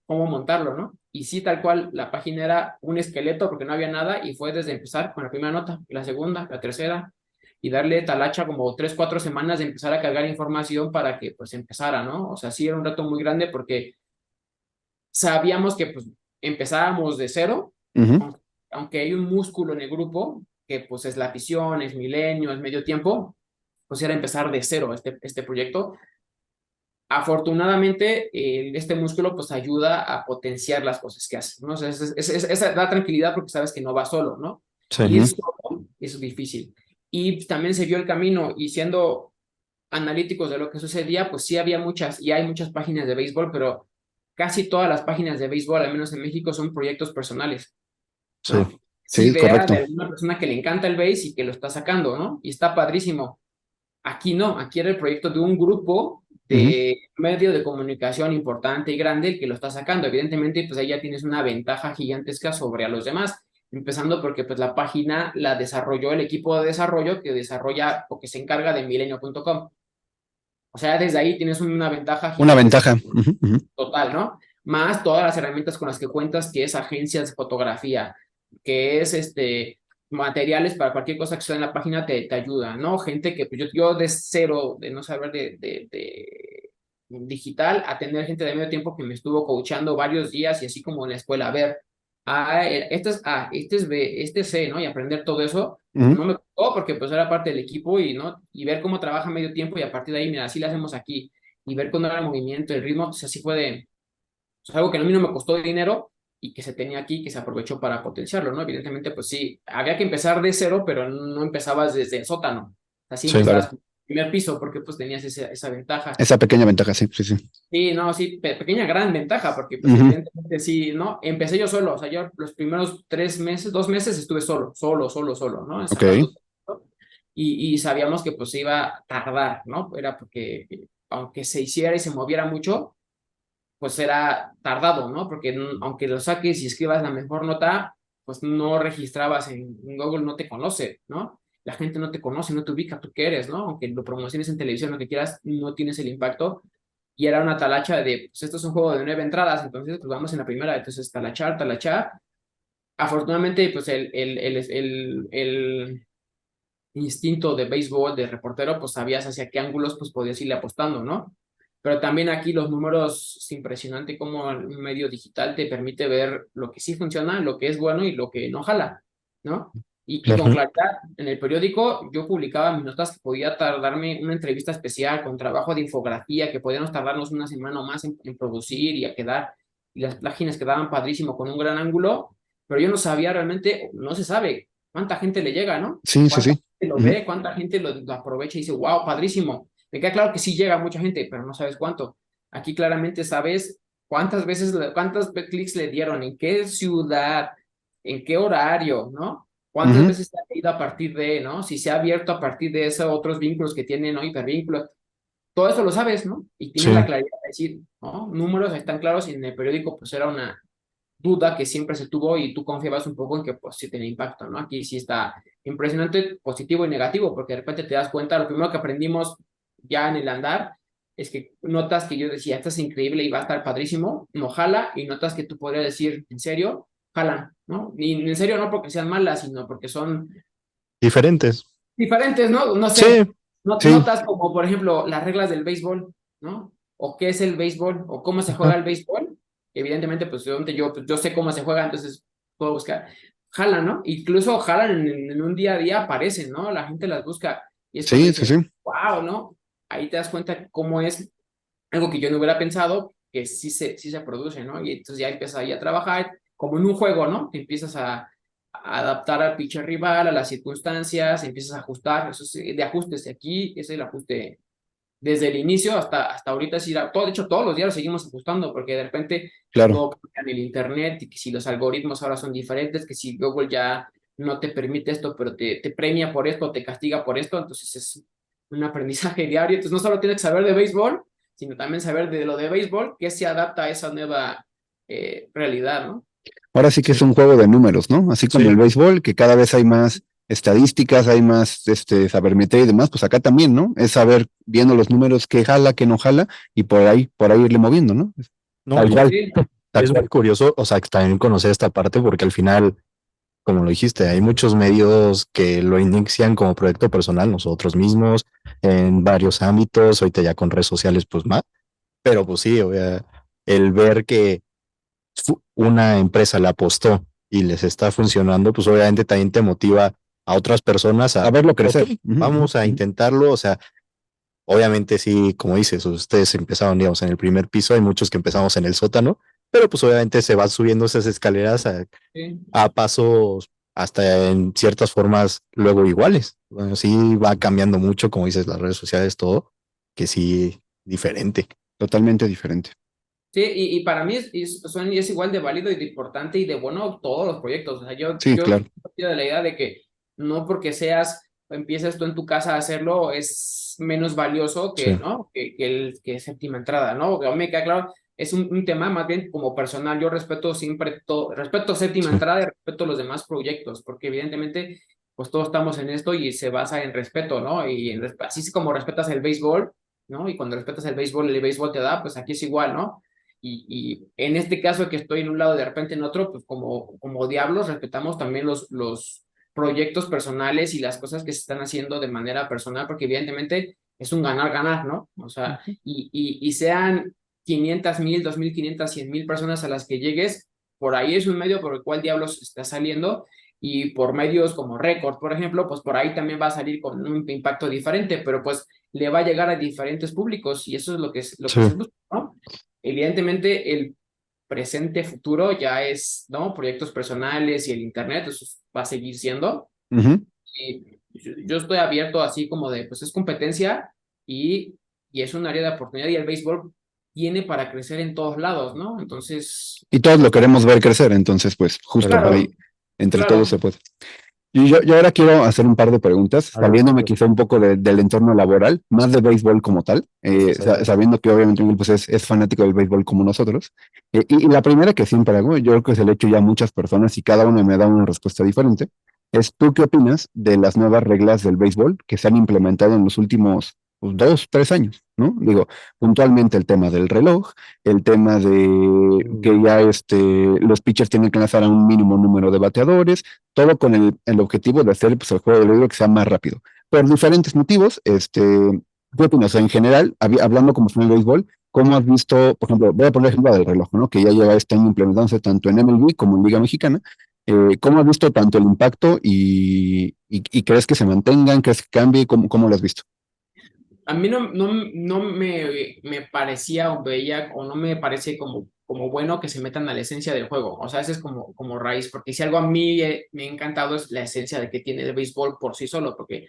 cómo montarlo, ¿no? Y sí, tal cual, la página era un esqueleto porque no había nada y fue desde empezar con la primera nota, la segunda, la tercera, y darle talacha como 3, 4 semanas de empezar a cargar información para que pues empezara, ¿no? O sea, sí era un reto muy grande porque sabíamos que pues empezábamos de cero, aunque hay un músculo en el grupo, que pues es la afición, es milenio, es medio tiempo, pues era empezar de cero este proyecto. Afortunadamente, este músculo pues ayuda a potenciar las cosas que haces, ¿no? O sea, esa da tranquilidad porque sabes que no vas solo, ¿no? Sí. Ir solo es difícil. Y también se vio el camino, y siendo analíticos de lo que sucedía, pues sí había muchas, y hay muchas páginas de béisbol, pero casi todas las páginas de béisbol, al menos en México, son proyectos personales, ¿no? Sí. Sí, Idea correcto. de alguna persona que le encanta el béis y que lo está sacando, ¿no? Y está padrísimo. Aquí no, aquí era el proyecto de un grupo de medio de comunicación importante y grande el que lo está sacando. Evidentemente, pues ahí ya tienes una ventaja gigantesca sobre a los demás, empezando porque pues la página la desarrolló el equipo de desarrollo que desarrolla o que se encarga de milenio.com. O sea, desde ahí tienes una ventaja Una gigantesca, ventaja. total, ¿no? Más todas las herramientas con las que cuentas, que es agencias de fotografía, que es materiales para cualquier cosa que esté en la página te ayuda, ¿no? Gente que pues yo de cero, de no saber de digital, a tener gente de medio tiempo que me estuvo coachando varios días y así como en la escuela, a ver, este es A, este es B, este es C, ¿no? Y aprender todo eso, no me costó porque pues era parte del equipo y ver cómo trabaja medio tiempo y a partir de ahí, mira, así lo hacemos aquí y ver cómo era el movimiento, el ritmo, pues así fue pues, algo que a mí no me costó dinero y que se tenía aquí, que se aprovechó para potenciarlo, ¿no? Evidentemente, pues sí, había que empezar de cero, pero no empezabas desde el sótano. Así Sí, empezabas claro. con el primer piso, porque pues tenías esa ventaja. Esa pequeña ventaja, sí. Sí, no, sí, pequeña gran ventaja, porque pues evidentemente sí, ¿no? Empecé yo solo, o sea, yo los primeros 3 meses, 2 meses estuve solo, ¿no? Ok. Sacando y sabíamos que pues iba a tardar, ¿no? Era porque aunque se hiciera y se moviera mucho, pues era tardado, ¿no? Porque aunque lo saques y escribas la mejor nota, pues no registrabas en Google, no te conoce, ¿no? La gente no te conoce, no te ubica, tú qué eres, ¿no? Aunque lo promociones en televisión, lo que quieras, no tienes el impacto. Y era una talacha de, pues esto es un juego de 9 entradas, entonces pues vamos en la primera, entonces talachar. Afortunadamente, pues el instinto de béisbol, de reportero, pues sabías hacia qué ángulos pues podías irle apostando, ¿no? Pero también aquí los números, es impresionante cómo un medio digital te permite ver lo que sí funciona, lo que es bueno y lo que no jala, ¿no? Y con claridad, en el periódico yo publicaba mis notas que podía tardarme una entrevista especial con trabajo de infografía, que podíamos tardarnos una semana o más en producir y a quedar, y las páginas quedaban padrísimo con un gran ángulo, pero yo no sabía realmente, no se sabe cuánta gente le llega, ¿no? Sí. ¿Cuánta gente lo ve? ¿Cuánta gente lo aprovecha y dice, wow, padrísimo? Me queda claro que sí llega mucha gente, pero no sabes cuánto. Aquí claramente sabes cuántas clics le dieron, en qué ciudad, en qué horario, ¿no? Cuántas veces se ha ido a partir de, ¿no? Si se ha abierto a partir de esos otros vínculos que tienen, ¿no? Hipervínculos. Todo eso lo sabes, ¿no? Y tienes la claridad de decir, ¿no? Números están claros y en el periódico pues era una duda que siempre se tuvo y tú confiabas un poco en que pues sí tenía impacto, ¿no? Aquí sí está impresionante, positivo y negativo, porque de repente te das cuenta, lo primero que aprendimos ya en el andar es que notas que yo decía, esto es increíble y va a estar padrísimo, no jala, y notas que tú podrías decir, ¿en serio? Jalan, ¿no? Y en serio no porque sean malas, sino porque son diferentes. diferentes, ¿no? No Sí, sé, sí. notas como, por ejemplo, las reglas del béisbol, ¿no? O qué es el béisbol, o cómo se juega el béisbol. Evidentemente, pues yo sé cómo se juega, entonces puedo buscar. Jalan, ¿no? Incluso jalan en un día a día, aparecen, ¿no? La gente las busca. Y es cuando dices, wow, ¿no? Ahí te das cuenta cómo es algo que yo no hubiera pensado, que sí se produce, ¿no? Y entonces ya empiezas ahí a trabajar, como en un juego, ¿no? Te empiezas a adaptar al pitcher rival, a las circunstancias, empiezas a ajustar, eso es de ajustes. Aquí es el ajuste desde el inicio hasta ahorita. De hecho, todos los días lo seguimos ajustando, porque de repente todo cambia en el internet, y que si los algoritmos ahora son diferentes, que si Google ya no te permite esto, pero te premia por esto, te castiga por esto, entonces es un aprendizaje diario. Entonces no solo tienes que saber de béisbol, sino también saber de lo de béisbol, que se adapta a esa nueva realidad, ¿no? Ahora sí que es un juego de números, ¿no? Así como el béisbol, que cada vez hay más estadísticas, hay más sabermetría y demás, pues acá también, ¿no? Es saber viendo los números qué jala, qué no jala, y por ahí irle moviendo, ¿no? No, es muy curioso, o sea, también conocer esta parte, porque al final como lo dijiste, hay muchos medios que lo inician como proyecto personal, nosotros mismos, en varios ámbitos, ahorita ya con redes sociales, pues más, pero pues sí, el ver que una empresa le apostó y les está funcionando, pues obviamente también te motiva a otras personas A verlo crecer. ok, vamos a intentarlo, o sea, obviamente sí, como dices, ustedes empezaron, digamos, en el primer piso, hay muchos que empezamos en el sótano, pero pues obviamente se van subiendo esas escaleras Sí. a pasos hasta en ciertas formas luego iguales. Bueno, sí va cambiando mucho, como dices, las redes sociales, todo, que sí, diferente. Totalmente diferente. Sí, y para mí es igual de válido y de importante y de bueno todos los proyectos. O sea, Sí, yo claro. partido de la idea de que no porque empieces tú en tu casa a hacerlo, es menos valioso que, Sí. ¿no? Que séptima entrada, ¿no? Que a mí me queda claro, es un tema más bien como personal. Yo respeto siempre todo, respeto séptima Sí. entrada y respeto los demás proyectos, porque evidentemente, pues todos estamos en esto y se basa en respeto, ¿no? Así es como respetas el béisbol, ¿no? Y cuando respetas el béisbol te da, pues aquí es igual, ¿no? Y en este caso que estoy en un lado y de repente en otro, pues como diablos respetamos también los proyectos personales y las cosas que se están haciendo de manera personal, porque evidentemente es un ganar-ganar, ¿no? O sea, y sean 500,000, 2,500, 100,000 personas a las que llegues, por ahí es un medio por el cual diablos está saliendo y por medios como Record, por ejemplo, pues por ahí también va a salir con un impacto diferente, pero pues le va a llegar a diferentes públicos y eso es lo que Sí. se busca, ¿no? Evidentemente, el presente futuro ya es, ¿no? Proyectos personales y el Internet, eso va a seguir siendo. Y yo estoy abierto así como de, pues es competencia y es un área de oportunidad y el béisbol tiene para crecer en todos lados, ¿no? Entonces... Y todos lo queremos ver crecer, entonces pues justo Claro, ahí, entre todos claro. se puede. Y yo ahora quiero hacer un par de preguntas, saliéndome quizá un poco del entorno laboral, más de béisbol como tal, sabiendo que obviamente Miguel pues es fanático del béisbol como nosotros. Y la primera que siempre hago, yo creo que se le he hecho ya a muchas personas y cada uno me da una respuesta diferente, es ¿tú qué opinas de las nuevas reglas del béisbol que se han implementado en los últimos pues, 2, 3 años, ¿no? Digo, puntualmente el tema del reloj, el tema de que ya los pitchers tienen que lanzar a un mínimo número de bateadores, todo con el objetivo de hacer pues, el juego de béisbol que sea más rápido. Por diferentes motivos, ¿qué opinas? En general, hablando como fue el béisbol, ¿cómo has visto, por ejemplo, voy a poner el ejemplo del reloj, ¿no? Que ya lleva este año implementándose tanto en MLB como en Liga Mexicana? ¿Cómo has visto tanto el impacto y crees que se mantengan, crees que cambie? ¿Cómo lo has visto? A mí no me parecía o veía o no me parece como bueno que se metan a la esencia del juego. O sea, ese es como raíz, porque si algo a mí me ha encantado es la esencia de que tiene el béisbol por sí solo, porque,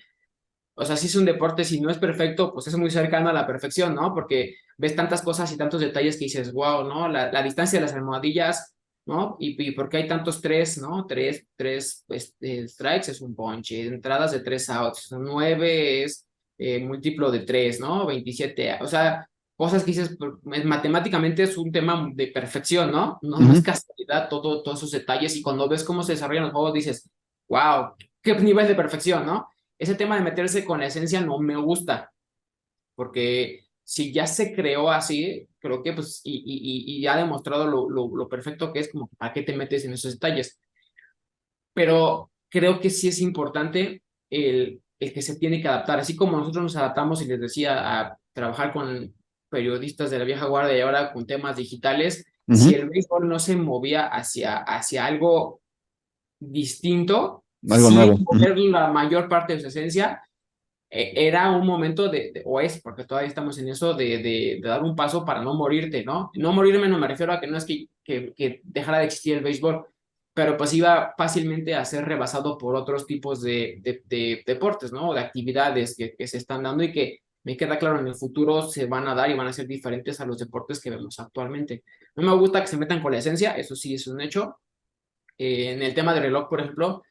o sea, si es un deporte, si no es perfecto, pues es muy cercano a la perfección, ¿no? Porque ves tantas cosas y tantos detalles que dices, wow, ¿no? La distancia de las almohadillas, ¿no? Y por qué hay tantos tres, ¿no? Tres strikes es un ponche, entradas de 3 outs, 9 es múltiplo de 3, ¿no? 27, o sea, cosas que dices, matemáticamente es un tema de perfección, ¿no? No es casualidad todos esos detalles y cuando ves cómo se desarrollan los juegos dices, wow, qué nivel de perfección, ¿no? Ese tema de meterse con la esencia no me gusta, porque si ya se creó así, creo que pues, y ha demostrado lo perfecto que es, como, ¿para qué te metes en esos detalles? Pero creo que sí es importante el que se tiene que adaptar, así como nosotros nos adaptamos, y les decía, a trabajar con periodistas de la vieja guardia y ahora con temas digitales, si el béisbol no se movía hacia algo distinto, Algo nuevo. sin poner la mayor parte de su esencia, era un momento o es, porque todavía estamos en eso, de dar un paso para no morirte, ¿no? No morirme no me refiero a que no es que dejara de existir el béisbol, pero pues iba fácilmente a ser rebasado por otros tipos de deportes, ¿no? De actividades que se están dando y que me queda claro en el futuro se van a dar y van a ser diferentes a los deportes que vemos actualmente. No me gusta que se metan con la esencia, eso sí es un hecho. En el tema del reloj, por ejemplo,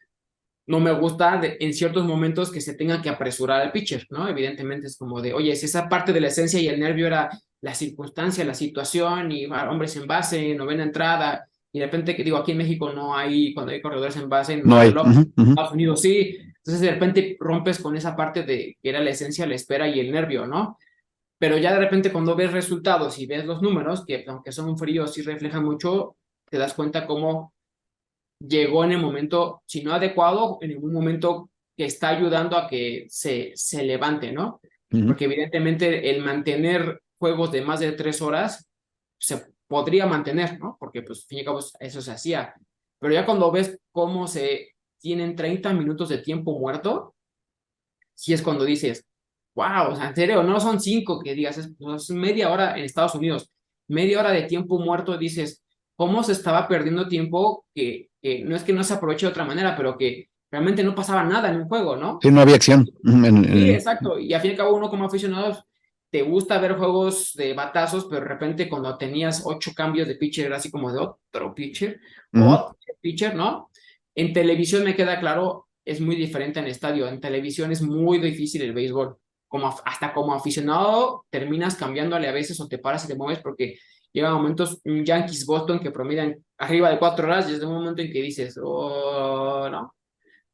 no me gusta en ciertos momentos que se tenga que apresurar al pitcher, ¿no? Evidentemente es como de, oye, si esa parte de la esencia y el nervio era la circunstancia, la situación, y hombres en base, novena entrada, y de repente, que digo, aquí en México no hay, cuando hay corredores en base, no No hay hay. reloj, en Estados Unidos sí, entonces de repente rompes con esa parte de que era la esencia, la espera y el nervio, ¿no? Pero ya de repente cuando ves resultados y ves los números, que aunque son fríos y reflejan mucho, te das cuenta cómo llegó en el momento, si no adecuado, en un momento que está ayudando a que se levante, ¿no? Porque evidentemente el mantener juegos de más de 3 horas se podría mantener, ¿no? Porque pues al fin y al cabo eso se hacía. Pero ya cuando ves cómo se tienen 30 minutos de tiempo muerto, sí es cuando dices, wow, o sea, en serio, no son 5 que digas, es media hora en Estados Unidos, media hora de tiempo muerto, dices, cómo se estaba perdiendo tiempo que no es que no se aproveche de otra manera, pero que realmente no pasaba nada en un juego, ¿no? Sí, no había acción. Sí, exacto. Y al fin y al cabo, uno como aficionado, te gusta ver juegos de batazos, pero de repente cuando tenías 8 cambios de pitcher, era así como de otro pitcher, ¿no? En televisión me queda claro, es muy diferente en estadio. En televisión es muy difícil el béisbol. Hasta como aficionado terminas cambiándole a veces o te paras y te mueves porque llega momentos, un Yankees Boston que promedian arriba de 4 horas y es de un momento en que dices, oh, no,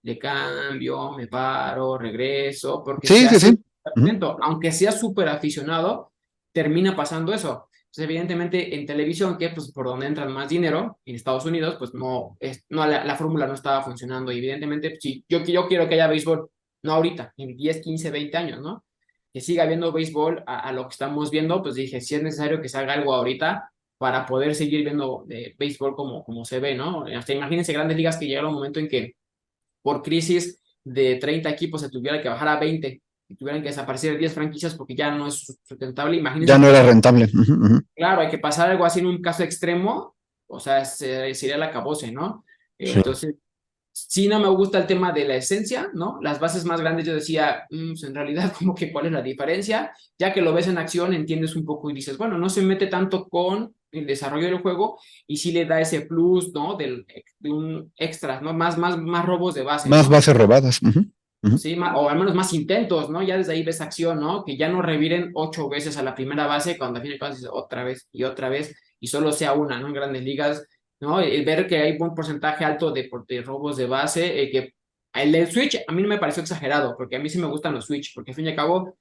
de cambio, me paro, regreso, porque Sí, se sí, hace sí. lento. Aunque sea súper aficionado, termina pasando eso. Entonces, evidentemente, en televisión, que pues por donde entran más dinero, en Estados Unidos, pues no la fórmula no estaba funcionando. Y evidentemente, sí, yo quiero que haya béisbol, no ahorita, en 10, 15, 20 años, ¿no? Que siga habiendo béisbol a lo que estamos viendo, pues dije, si es necesario que se haga algo ahorita para poder seguir viendo béisbol como se ve, ¿no? Hasta imagínense grandes ligas que llega un momento en que por crisis de 30 equipos se tuviera que bajar a 20 y tuvieran que desaparecer 10 franquicias porque ya no es sustentable. Ya Imagínense no que era pasa, rentable. claro, hay que pasar algo así en un caso extremo, o sea, sería el acabose, ¿no? Sí. Entonces, sí no me gusta el tema de la esencia, ¿no? Las bases más grandes yo decía, pues en realidad como que cuál es la diferencia, ya que lo ves en acción, entiendes un poco y dices, bueno, no se mete tanto con el desarrollo del juego y sí le da ese plus, ¿no? De un extra, ¿no? Más robos de base, Más ¿no? bases robadas. Sí, o al menos más intentos, ¿no? Ya desde ahí ves acción, ¿no? Que ya no reviren 8 veces a la primera base cuando al fin y al cabo dices otra vez y solo sea una, ¿no? En grandes ligas, ¿no? El ver que hay un porcentaje alto de robos de base, que el del Switch a mí no me pareció exagerado, porque a mí sí me gustan los Switch, porque al fin y al cabo,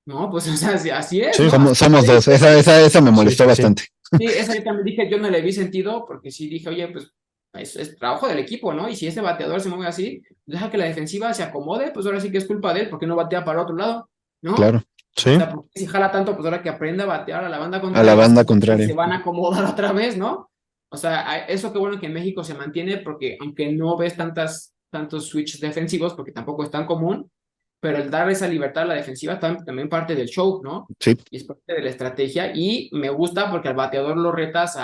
no, pues o sea, así es, Sí, ¿no? Somos dos. Esa me molestó sí. bastante. Sí, esa yo también dije, yo no le vi sentido, porque sí dije, oye, pues es trabajo del equipo, ¿no? Y si ese bateador se mueve así, deja que la defensiva se acomode, pues ahora sí que es culpa de él, porque no batea para otro lado, ¿no? Claro. O Sí. sea, porque si jala tanto, pues ahora que aprenda a batear a la banda A la contraria, banda y contraria. se van a acomodar otra vez, ¿no? O sea, eso qué bueno que en México se mantiene, porque aunque no ves tantos switches defensivos, porque tampoco es tan común, pero el dar esa libertad a la defensiva también parte del show, ¿no? Sí. Y es parte de la estrategia, y me gusta porque al bateador lo retas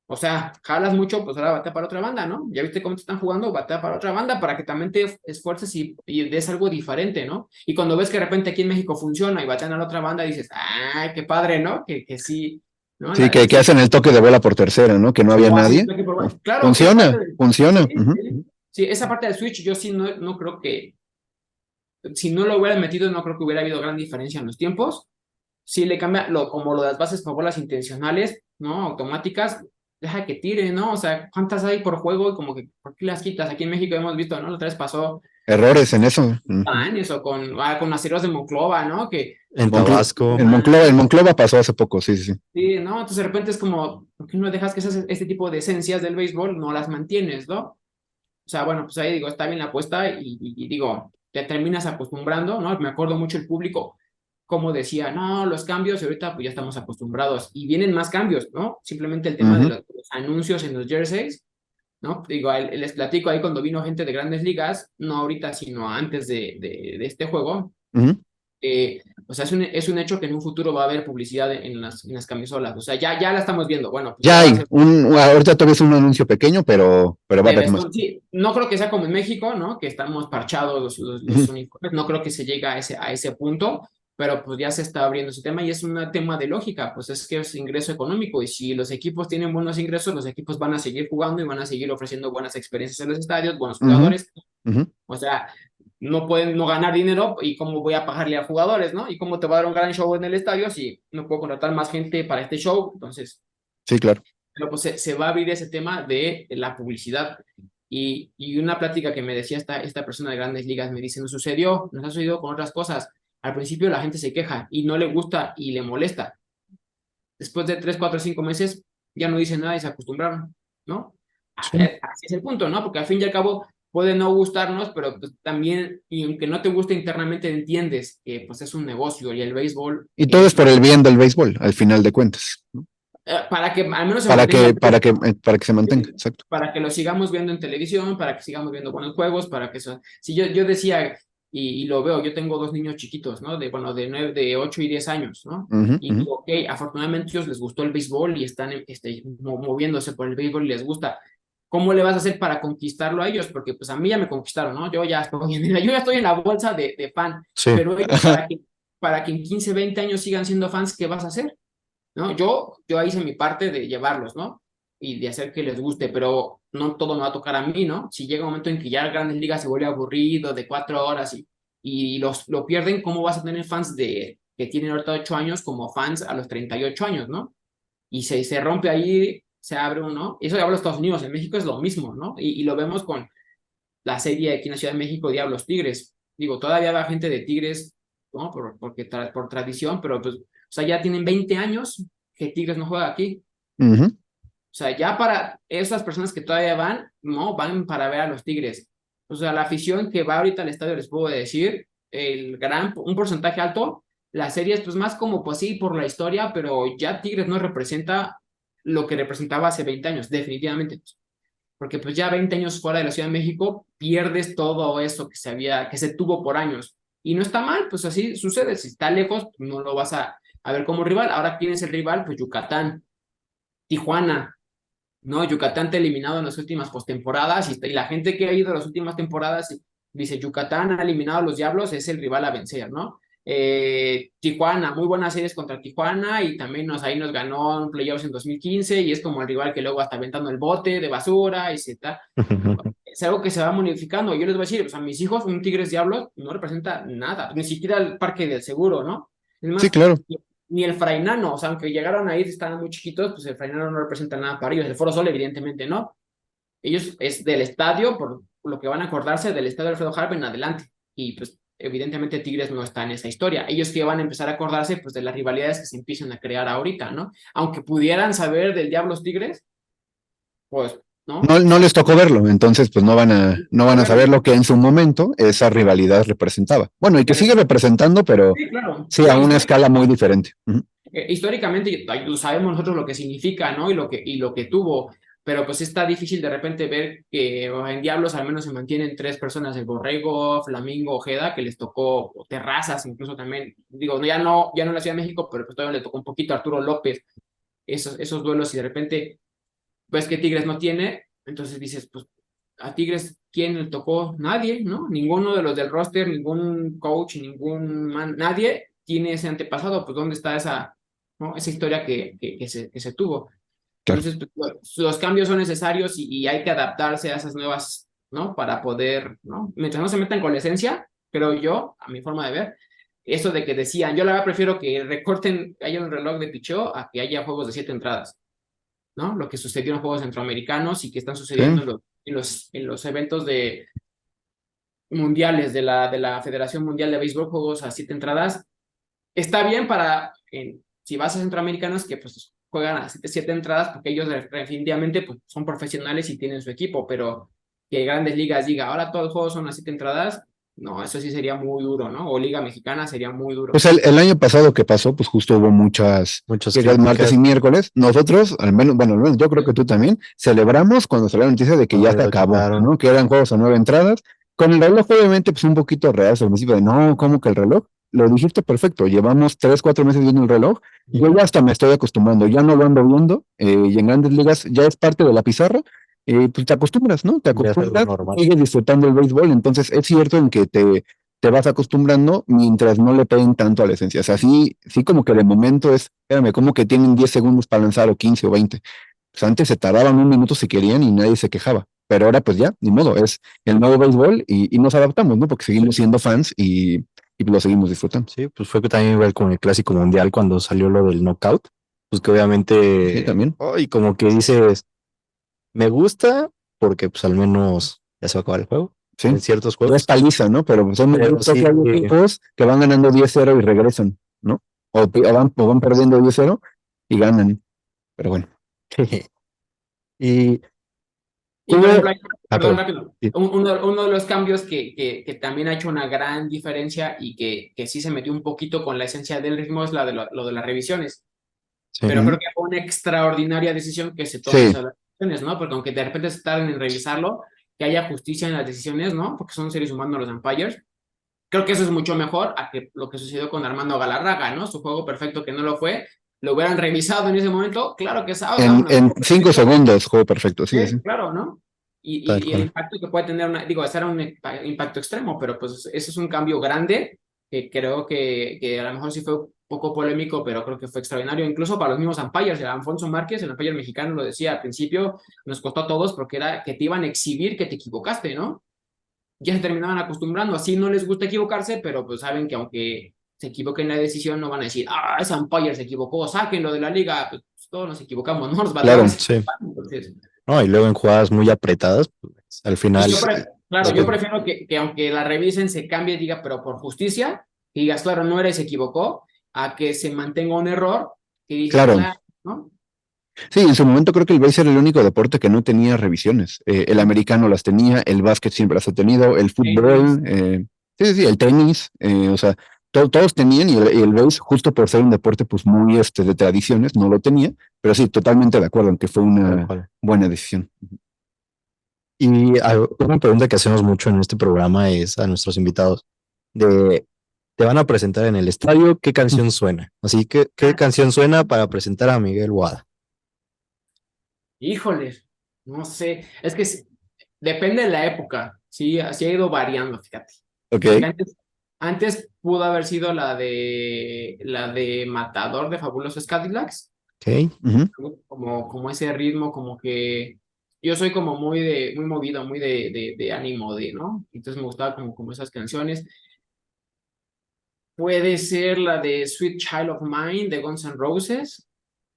o sea, jalas mucho, pues ahora batea para otra banda, ¿no? Ya viste cómo te están jugando, batea para otra banda para que también te esfuerces y des algo diferente, ¿no? Y cuando ves que de repente aquí en México funciona y batean a la otra banda, dices, ¡ay, qué padre!, ¿no? Que sí, ¿no? Sí, que hacen el toque de bola por tercera, ¿no? Que no había O hacen nadie. el toque claro, esa Funciona, parte funciona. sí, sí, sí, esa parte del Switch yo sí no creo que, si no lo hubieran metido, no creo que hubiera habido gran diferencia en los tiempos. Sí le cambia, como lo de las bases por bolas intencionales, ¿no? Automáticas, deja que tire, ¿no? O sea, ¿cuántas hay por juego? Y como que, ¿por qué las quitas? Aquí en México hemos visto, ¿no? La otra vez pasó con Errores en eso. años o con las de Monclova, ¿no? Que, En Tabasco. En Monclova pasó hace poco, sí, sí, sí. sí, ¿no? Entonces de repente es como, ¿por qué no dejas que este tipo de esencias del béisbol no las mantienes, ¿no? O sea, bueno, pues ahí digo, está bien la apuesta y digo, te terminas acostumbrando, ¿no? Me acuerdo mucho el público como decía, no, los cambios, y ahorita pues ya estamos acostumbrados y vienen más cambios, ¿no? Simplemente el tema de los anuncios en los jerseys, ¿no? Digo, les platico ahí cuando vino gente de grandes ligas, no ahorita, sino antes de este juego. O sea, es un hecho que en un futuro va a haber publicidad en las camisolas. O sea, ya la estamos viendo. Bueno, pues Ya ya va a hay. ser. Ahorita todavía es un anuncio pequeño, pero va a haber más. Sí, no creo que sea como en México, ¿no? Que estamos parchados los uniformes. No creo que se llegue a ese punto, pero pues ya se está abriendo ese tema y es un tema de lógica, pues es que es ingreso económico y si los equipos tienen buenos ingresos, los equipos van a seguir jugando y van a seguir ofreciendo buenas experiencias en los estadios, buenos jugadores. O sea, no pueden no ganar dinero y cómo voy a pagarle a jugadores, ¿no? Y cómo te va a dar un gran show en el estadio si no puedo contratar más gente para este show. Entonces, Sí, claro. pero pues se va a abrir ese tema de la publicidad. Y una plática que me decía esta persona de grandes ligas, me dice, nos ha sucedido con otras cosas. Al principio la gente se queja y no le gusta y le molesta. Después de 3, 4, 5 meses ya no dicen nada y se acostumbraron, ¿no? Así es el punto, ¿no? Porque al fin y al cabo puede no gustarnos, pero pues también, y aunque no te guste internamente, entiendes que pues es un negocio y el béisbol Y todo es es por el bien del béisbol, al final de cuentas, ¿no? para que al menos se Para mantenga, que, para que, para que se mantenga, exacto. para que lo sigamos viendo en televisión, para que sigamos viendo buenos juegos, para que eso. Si yo decía, y lo veo, yo tengo 2 niños chiquitos, ¿no? Bueno, de 9, de 8 y 10 años, ¿no? Ujú, Y ujú. digo, ok, afortunadamente a ellos les gustó el béisbol y están moviéndose por el béisbol y les gusta. ¿Cómo le vas a hacer para conquistarlo a ellos? Porque pues a mí ya me conquistaron, ¿no? Yo ya estoy en la bolsa de fan, Sí. pero ellos para que en 15, 20 años sigan siendo fans, ¿qué vas a hacer? ¿No? Yo hice mi parte de llevarlos, ¿no? Y de hacer que les guste, pero no todo me va a tocar a mí, ¿no? Si llega un momento en que ya Grandes Ligas se vuelve aburrido de 4 horas y lo pierden, ¿cómo vas a tener fans que tienen ahorita 8 años como fans a los 38 años, ¿no? Y se rompe ahí, se abre uno. Eso ya hablo de Estados Unidos, en México es lo mismo, ¿no? Y lo vemos con la serie aquí en la Ciudad de México, Diablos Tigres. Digo, todavía va gente de Tigres, ¿no? Por tradición, pero pues, o sea, ya tienen 20 años que Tigres no juega aquí. Ujú. O sea, ya para esas personas que todavía van, no, van para ver a los Tigres. O sea, la afición que va ahorita al estadio, les puedo decir, un porcentaje alto, la serie es pues más como, pues sí, por la historia, pero ya Tigres no representa lo que representaba hace 20 años, definitivamente. Porque pues ya 20 años fuera de la Ciudad de México, pierdes todo eso que se tuvo por años. Y no está mal, pues así sucede. Si está lejos, no lo vas a ver como rival. Ahora, ¿quién es el rival? Pues Yucatán, Tijuana, ¿no? Yucatán te ha eliminado en las últimas postemporadas y la gente que ha ido a las últimas temporadas dice, Yucatán ha eliminado a los Diablos, es el rival a vencer, ¿no? Tijuana, muy buenas series contra Tijuana y también ahí nos ganó en playoffs en 2015 y es como el rival que luego está aventando el bote de basura y se está. Es algo que se va modificando. Yo les voy a decir, pues a mis hijos, un Tigres Diablos no representa nada, ni siquiera el Parque del Seguro, ¿no? Es Sí, más, claro. ni el Frainano, o sea, aunque llegaron ahí, estaban muy chiquitos, pues el Frainano no representa nada para ellos. El Foro Sol, evidentemente, no. Ellos es del estadio, por lo que van a acordarse, del estadio Alfredo Harp en adelante. Y pues, evidentemente, Tigres no está en esa historia. Ellos que van a empezar a acordarse, pues, de las rivalidades que se empiezan a crear ahorita, ¿no? Aunque pudieran saber del Diablos Tigres, pues, ¿no? No, O no sea, les tocó verlo, entonces pues no van a saber lo que en su momento esa rivalidad representaba. Bueno, y que sigue representando, pero sí, claro. sí a una escala muy diferente. Ujú. Históricamente sabemos nosotros lo que significa, ¿no? Y lo que tuvo, pero pues está difícil de repente ver que en Diablos al menos se mantienen 3 personas, el Borrego, Flamingo, Ojeda, que les tocó, o Terrazas incluso también, digo, ya no en la Ciudad de México, pero pues todavía le tocó un poquito a Arturo López, esos duelos y de repente ves que Tigres no tiene, entonces dices, pues a Tigres, ¿quién le tocó? Nadie, ¿no? Ninguno de los del roster, ningún coach, nadie tiene ese antepasado, pues ¿dónde está esa historia que se tuvo? Claro. Entonces, pues, los cambios son necesarios y hay que adaptarse a esas nuevas, ¿no? Para poder, ¿no? Mientras no se metan con la esencia, creo yo, a mi forma de ver, eso de que decían, yo la verdad prefiero que recorten, haya un reloj de picheo a que haya juegos de 7 entradas, ¿no? Lo que sucedió en los Juegos Centroamericanos y que están sucediendo Sí. en los eventos mundiales de la Federación Mundial de Béisbol, juegos a 7 entradas. Está bien si vas a Centroamericanos que pues juegan a 7 entradas porque ellos definitivamente pues, son profesionales y tienen su equipo, pero que Grandes Ligas diga, ahora todos los juegos son a 7 entradas, no, eso sí sería muy duro, ¿no? O Liga Mexicana sería muy duro. Pues el año pasado que pasó, pues justo hubo muchas críticas. martes y miércoles. Nosotros, al menos yo creo que tú también, celebramos cuando salió la noticia de que ya se acabó, ¿no? Que eran juegos a 9 entradas. Con el reloj, obviamente, pues un poquito real al principio de no, ¿cómo que el reloj? Lo dijiste perfecto, llevamos 3, 4 meses viendo el reloj. Yo ya hasta me estoy acostumbrando, ya no lo ando viendo, y en Grandes Ligas ya es parte de la pizarra, pues te acostumbras, ¿no? Te acostumbras, sigues disfrutando el béisbol, entonces es cierto en que te vas acostumbrando mientras no le peguen tanto a la esencia. O sea, sí como que de momento espérame, como que tienen 10 segundos para lanzar o 15 o 20. Pues antes se tardaban un minuto si querían y nadie se quejaba. Pero ahora pues ya, ni modo, es el nuevo béisbol y nos adaptamos, ¿no? Porque seguimos siendo fans y lo seguimos disfrutando. Sí, pues fue que también igual con el Clásico Mundial cuando salió lo del knockout, pues que obviamente, Sí, también. y como que dices, me gusta porque pues al menos ya se va a acabar el juego. Sí. En ciertos No juegos. es paliza, ¿no? Pero son sí, equipos que van ganando 10-0 y regresan, ¿no? O van perdiendo 10-0 y ganan. Pero bueno. y Y por ejemplo, Perdón. rápido, uno de los cambios que también ha hecho una gran diferencia y que sí se metió un poquito con la esencia del ritmo es lo de las revisiones. Sí. Pero creo que fue una extraordinaria decisión que se tome esas decisiones, ¿no? Porque aunque de repente se tarden en revisarlo, que haya justicia en las decisiones, ¿no? Porque son seres humanos los umpires. Creo que eso es mucho mejor a que lo que sucedió con Armando Galarraga, ¿no? Su juego perfecto que no lo fue, lo hubieran revisado en ese momento, claro que es out, En 5 segundos, juego perfecto, sí, sí. Claro, ¿no? Tal Y el cual. impacto que puede tener digo, ese era un impacto extremo, pero pues ese es un cambio grande que creo que a lo mejor sí fue un poco polémico, pero creo que fue extraordinario, incluso para los mismos umpires. El Alfonso Márquez, el umpire mexicano, lo decía al principio, nos costó a todos porque era que te iban a exhibir que te equivocaste, ¿no? Ya se terminaban acostumbrando, así no les gusta equivocarse, pero pues saben que aunque se equivoquen en la decisión, no van a decir, ese umpire se equivocó, sáquenlo de la liga, pues todos nos equivocamos, ¿no? Nos Claro. Sí. Entonces, No, y luego en jugadas muy apretadas, pues, al final. yo prefiero que aunque la revisen, se cambie, diga, pero por justicia, que digas, claro, no era y se equivocó, a que se mantenga un error, que dices, Claro. ¿no? Sí, en su momento creo que el béis era el único deporte que no tenía revisiones. El americano las tenía, el básquet siempre las ha tenido, el fútbol, sí, el tenis, o sea, todos tenían y el béis, justo por ser un deporte pues muy de tradiciones, no lo tenía, pero sí, totalmente de acuerdo en que fue una buena decisión. Y una pregunta que hacemos mucho en este programa es a nuestros invitados, te van a presentar en el estadio, ¿qué canción suena? Así que, ¿qué canción suena para presentar a Miguel Boada? Híjole, no sé, es que depende de la época, sí, así ha ido variando, fíjate. Ok. Porque antes pudo haber sido la de Matador de Fabulosos Cadillacs. Ok. Como ese ritmo, como que yo soy como muy movido, muy de ánimo, ¿no? Entonces me gustaba como esas canciones. Puede ser la de Sweet Child of Mine de Guns N' Roses,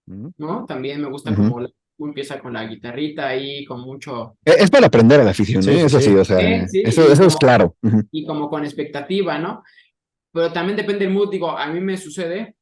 ¿no? También me gusta como empieza con la guitarrita ahí, con mucho... Es para aprender a la afición, Sí, eso sí, o sea, Sí, eso es claro. y como con expectativa, ¿no? Pero también depende del mood, digo, a mí me sucede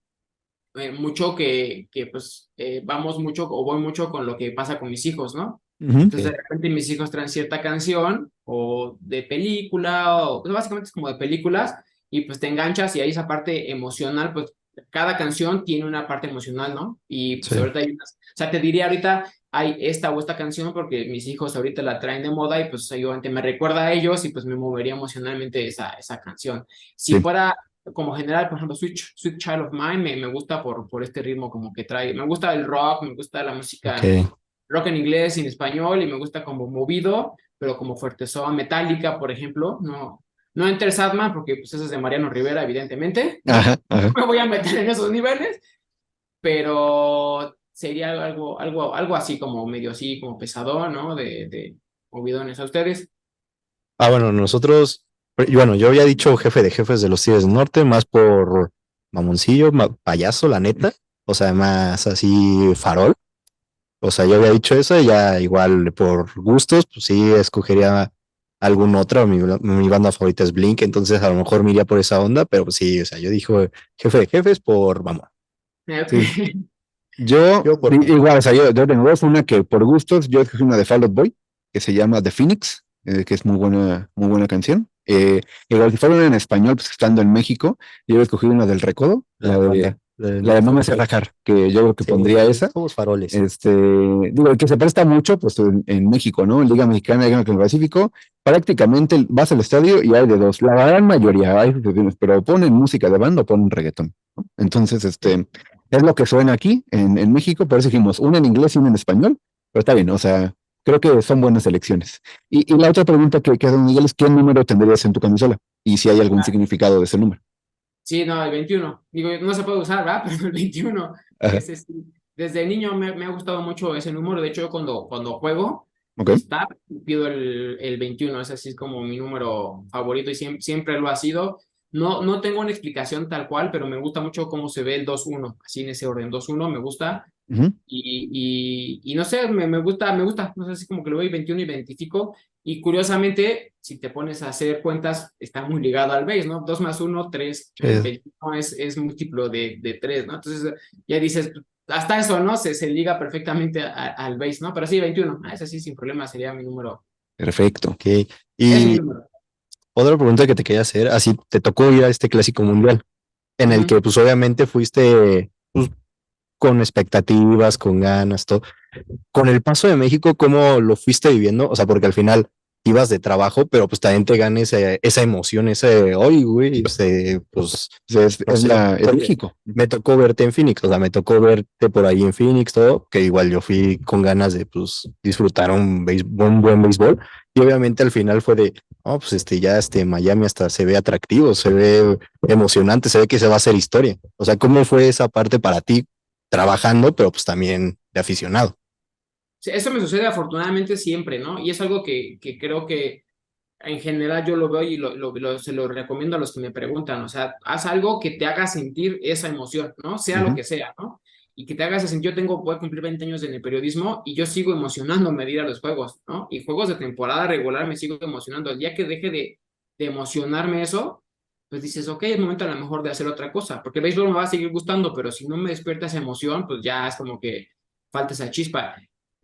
mucho que pues vamos mucho o voy mucho con lo que pasa con mis hijos, ¿no? Entonces de repente mis hijos traen cierta canción o de película o pues, básicamente es como de películas y pues te enganchas y ahí esa parte emocional, pues cada canción tiene una parte emocional, ¿no? Y pues ahorita hay unas, o sea, te diría ahorita hay esta o esta canción porque mis hijos ahorita la traen de moda y pues obviamente me recuerda a ellos y pues me movería emocionalmente esa canción. Si fuera como general, por ejemplo, Sweet Child of Mine me gusta por este ritmo como que trae, me gusta el rock, me gusta la música, rock en inglés y en español, y me gusta como movido, pero como fuertezón, Metallica, por ejemplo, no Enter Sandman, porque pues eso es de Mariano Rivera, evidentemente, Ajá. no me voy a meter en esos niveles, pero sería algo así como medio así, como pesadón, ¿no? De movidones a ustedes. Bueno, nosotros, bueno, yo había dicho jefe de jefes de los Tigres del Norte, más por mamoncillo, payaso, la neta, o sea, más así farol. O sea, yo había dicho eso y ya igual por gustos, pues sí, escogería algún otro. Mi banda favorita es Blink, entonces a lo mejor me iría por esa onda, pero pues sí, o sea, yo dijo jefe de jefes por, vamos. Sí. Yo igual, o sea, yo tengo dos, una que por gustos, yo escogí una de Fall Out Boy, que se llama The Phoenix, que es muy buena canción. Igual si fuera una en español, pues estando en México, yo he escogido una del Recodo, la de No me sé rajar, que yo creo que pondría esa. Somos faroles. Digo, el que se presta mucho, pues en México, ¿no? En Liga Mexicana, Liga del Pacífico, prácticamente vas al estadio y hay de dos. La gran mayoría hay excepciones, pero ponen música de banda o ponen reggaetón, ¿no? Entonces, es lo que suena aquí en México, por eso dijimos una en inglés y una en español, pero está bien, o sea, creo que son buenas elecciones. Y la otra pregunta que don Miguel es, ¿qué número tendrías en tu camisola? Y si hay algún significado de ese número. Sí, no, el 21. Digo, no se puede usar, ¿verdad? Pero el 21. Ese sí. Desde niño me ha gustado mucho ese número. De hecho, yo cuando juego, pido el 21. Ese sí es como mi número favorito y siempre lo ha sido. No tengo una explicación tal cual, pero me gusta mucho cómo se ve el 2-1. Así en ese orden, 2-1 me gusta. Y no sé, me gusta. No sé, así como que lo veo y 21 identifico. Y curiosamente, si te pones a hacer cuentas, está muy ligado al base, ¿no? 2 más 1, 3. El 21 es múltiplo de 3, ¿no? Entonces ya dices, hasta eso, ¿no? Se liga perfectamente al base, ¿no? Pero sí, 21, ese sí, sin problema, sería mi número. Perfecto. Ok. Es mi Y número. otra pregunta que te quería hacer, así te tocó ir a este clásico mundial, en el Ujú. que pues obviamente fuiste pues, con expectativas, con ganas, todo. Con el paso de México, ¿cómo lo fuiste viviendo? O sea, porque al final ibas de trabajo, pero pues también te ganes esa emoción, ese, hoy, güey, pues, no sé, Es porque México. me tocó verte en Phoenix, o sea, me tocó verte por ahí en Phoenix, todo, que igual yo fui con ganas de, pues, disfrutar un buen béisbol, y obviamente al final fue de, oh, pues, ya, Miami hasta se ve atractivo, se ve emocionante, se ve que se va a hacer historia. O sea, ¿cómo fue esa parte para ti trabajando, pero pues también de aficionado? Sí, eso me sucede afortunadamente siempre, ¿no? Y es algo que creo que en general yo lo veo y se lo recomiendo a los que me preguntan, o sea, haz algo que te haga sentir esa emoción, ¿no? Sea lo Ujú. que sea, ¿no? Y que te haga sentir, voy a cumplir 20 años en el periodismo y yo sigo emocionándome de ir a los juegos, ¿no? Y juegos de temporada regular me sigo emocionando. El día que deje de emocionarme eso, pues dices, ok, es momento a lo mejor de hacer otra cosa, porque el béisbol me va a seguir gustando, pero si no me despierta esa emoción, pues ya es como que falta esa chispa.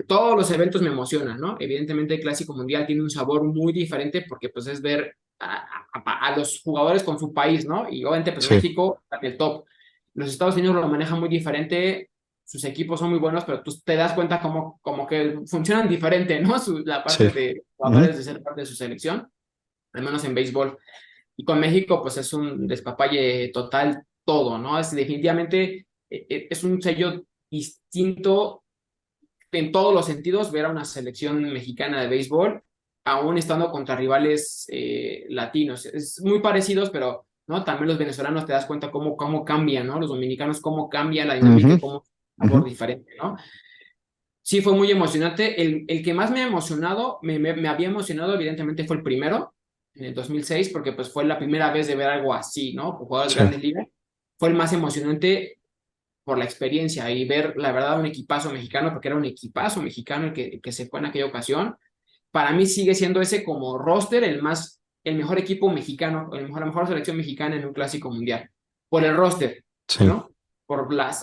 Todos los eventos me emocionan, ¿no? Evidentemente el Clásico Mundial tiene un sabor muy diferente porque pues es ver a los jugadores con su país, ¿no? Y obviamente pues Sí. México en el top. Los Estados Unidos lo manejan muy diferente, sus equipos son muy buenos, pero tú te das cuenta como que funcionan diferente, ¿no? La Sí. parte de Ujú. jugadores de ser parte de su selección, al menos en béisbol. Y con México pues es un despapalle total todo, ¿no? Es definitivamente, es un sello distinto en todos los sentidos ver a una selección mexicana de béisbol, aún estando contra rivales latinos. Es muy parecidos, pero ¿no? También los venezolanos te das cuenta cómo cambian, ¿no? Los dominicanos, cómo cambia la dinámica Ujú. y cómo Ujú. sabor diferente, ¿no? Sí, fue muy emocionante. El que más me ha emocionado, me había emocionado, evidentemente, fue el primero, en el 2006, porque pues fue la primera vez de ver algo así, ¿no? Con jugadores de Sí. grandes ligas. Fue el más emocionante por la experiencia y ver, la verdad, un equipazo mexicano, porque era un equipazo mexicano el que se fue en aquella ocasión. Para mí sigue siendo ese como roster el mejor equipo mexicano, la mejor selección mexicana en un clásico mundial. Por el roster, Sí. ¿no?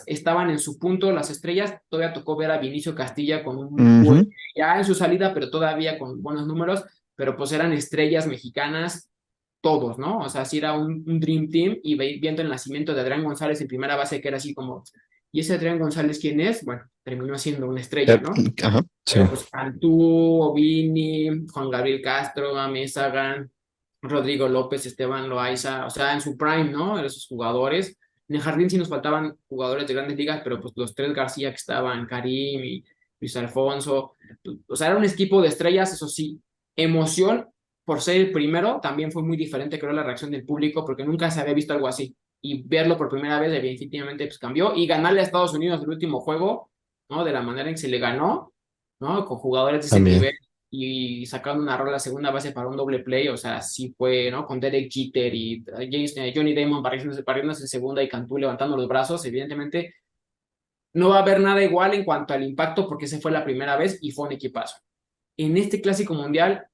Estaban en su punto las estrellas, todavía tocó ver a Vinicio Castilla con Ujú. ya en su salida, pero todavía con buenos números, pero pues eran estrellas mexicanas todos, ¿no? O sea, sí era un Dream Team y viendo el nacimiento de Adrián González en primera base, que era así como, ¿y ese Adrián González quién es? Bueno, terminó siendo una estrella, ¿no? Ajá. Sí. Pero pues Cantú, Vini, Juan Gabriel Castro, Amézaga, Rodrigo López, Esteban Loaiza, o sea, en su prime, ¿no? Esos jugadores. En el jardín sí nos faltaban jugadores de grandes ligas, pero pues los tres García que estaban, Karim y Luis Alfonso, o sea, era un equipo de estrellas, eso sí, emoción por ser el primero, también fue muy diferente, creo, la reacción del público, porque nunca se había visto algo así. Y verlo por primera vez, definitivamente, pues cambió. Y ganarle a Estados Unidos el último juego, ¿no? De la manera en que se le ganó, ¿no? Con jugadores de ese También. nivel y sacando una rola segunda base para un doble play, o sea, sí fue, ¿no? Con Derek Jeter y Johnny Damon barriéndose en segunda y Cantú levantando los brazos, evidentemente no va a haber nada igual en cuanto al impacto porque ese fue la primera vez y fue un equipazo. En este Clásico Mundial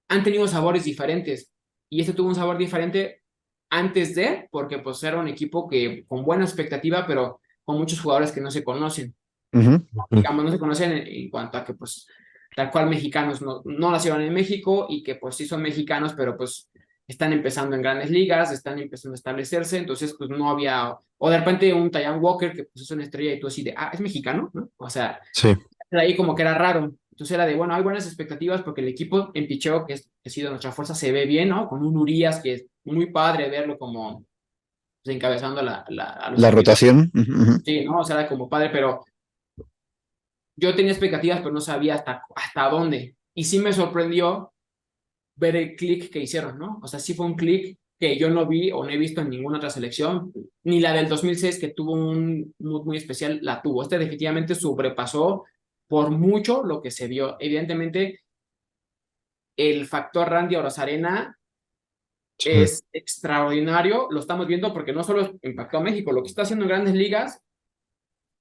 han tenido sabores diferentes y este tuvo un sabor diferente antes de, porque pues era un equipo que con buena expectativa, pero con muchos jugadores que no se conocen. Ujú. Digamos, no se conocen en cuanto a que pues tal cual mexicanos no nacieron en México y que pues sí son mexicanos, pero pues están empezando en grandes ligas, están empezando a establecerse, entonces pues no había, o de repente un Taiwan Walker que pues es una estrella y tú así de, es mexicano, ¿no? O sea, Sí. era ahí como que era raro. Entonces era de, bueno, hay buenas expectativas porque el equipo en picheo, que ha sido nuestra fuerza, se ve bien, ¿no? Con un Urias que es muy padre verlo como pues, encabezando a los La servidores. rotación. Ujú. Ujú. Sí, ¿no? O sea, era como padre, pero yo tenía expectativas, pero no sabía hasta dónde. Y sí me sorprendió ver el click que hicieron, ¿no? O sea, sí fue un click que yo no vi o no he visto en ninguna otra selección, ni la del 2006 que tuvo un mood muy especial, la tuvo. Este definitivamente sobrepasó por mucho lo que se vio. Evidentemente, el factor Randy Arozarena Sí. es extraordinario, lo estamos viendo porque no solo impactó a México, lo que está haciendo en grandes ligas,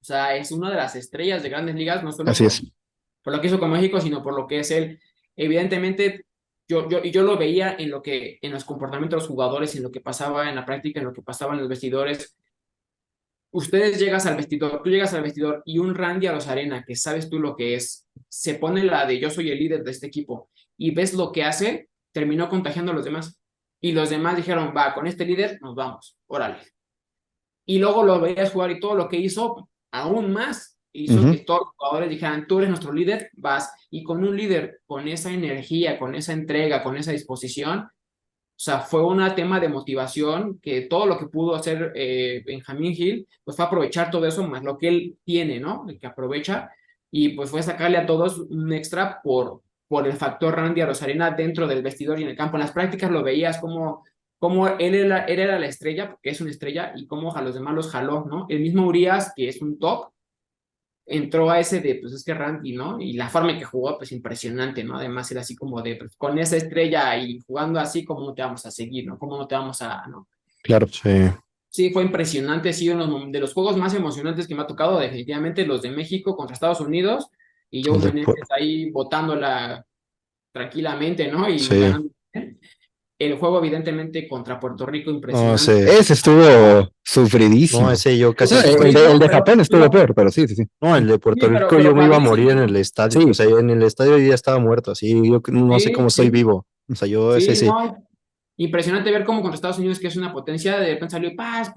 o sea, es una de las estrellas de grandes ligas, no solo Así es. por lo que hizo con México, sino por lo que es él. Evidentemente, yo lo veía en los comportamientos de los jugadores, en lo que pasaba en la práctica, en lo que pasaba en los vestidores. ustedes llegas al vestidor, tú llegas al vestidor y un Randy Arozarena, que sabes tú lo que es, se pone la de yo soy el líder de este equipo y ves lo que hace, terminó contagiando a los demás. Y los demás dijeron, va, con este líder nos vamos, órale. Y luego lo veías jugar y todo lo que hizo, aún más, hizo que todos los jugadores dijeran, tú eres nuestro líder, vas. Y con un líder, con esa energía, con esa entrega, con esa disposición, o sea, fue un tema de motivación que todo lo que pudo hacer Benjamín Gil, pues fue aprovechar todo eso más lo que él tiene, ¿no? El que aprovecha y pues fue sacarle a todos un extra por el factor Randy Arozarena dentro del vestidor y en el campo. En las prácticas lo veías como él era la estrella, porque es una estrella, y cómo a los demás los jaló, ¿no? El mismo Urias, que es un top, entró a ese de, pues es que Randy, ¿no? Y la forma en que jugó, pues impresionante, ¿no? Además era así como de, pues, con esa estrella y jugando así, ¿cómo no te vamos a seguir, ¿no? ¿Cómo no te vamos a, no? Claro, sí. Sí, fue impresionante, sí, uno de los juegos más emocionantes que me ha tocado, definitivamente los de México contra Estados Unidos, y Joe Meneses ahí botándola tranquilamente, ¿no? Y sí. ganando. El juego, evidentemente, contra Puerto Rico, impresionante. No, sí. Ese estuvo sufridísimo. No, ese yo casi. El de Japón estuvo peor, pero sí. No, el de Puerto Sí, Rico yo me iba a morir en padrísimo. el estadio. Sí. O sea, en el estadio yo ya estaba muerto, así. Yo no sé cómo estoy Sí, vivo. O sea, yo ese sí, sí. no. Impresionante ver cómo contra Estados Unidos, que es una potencia, de repente salió paz,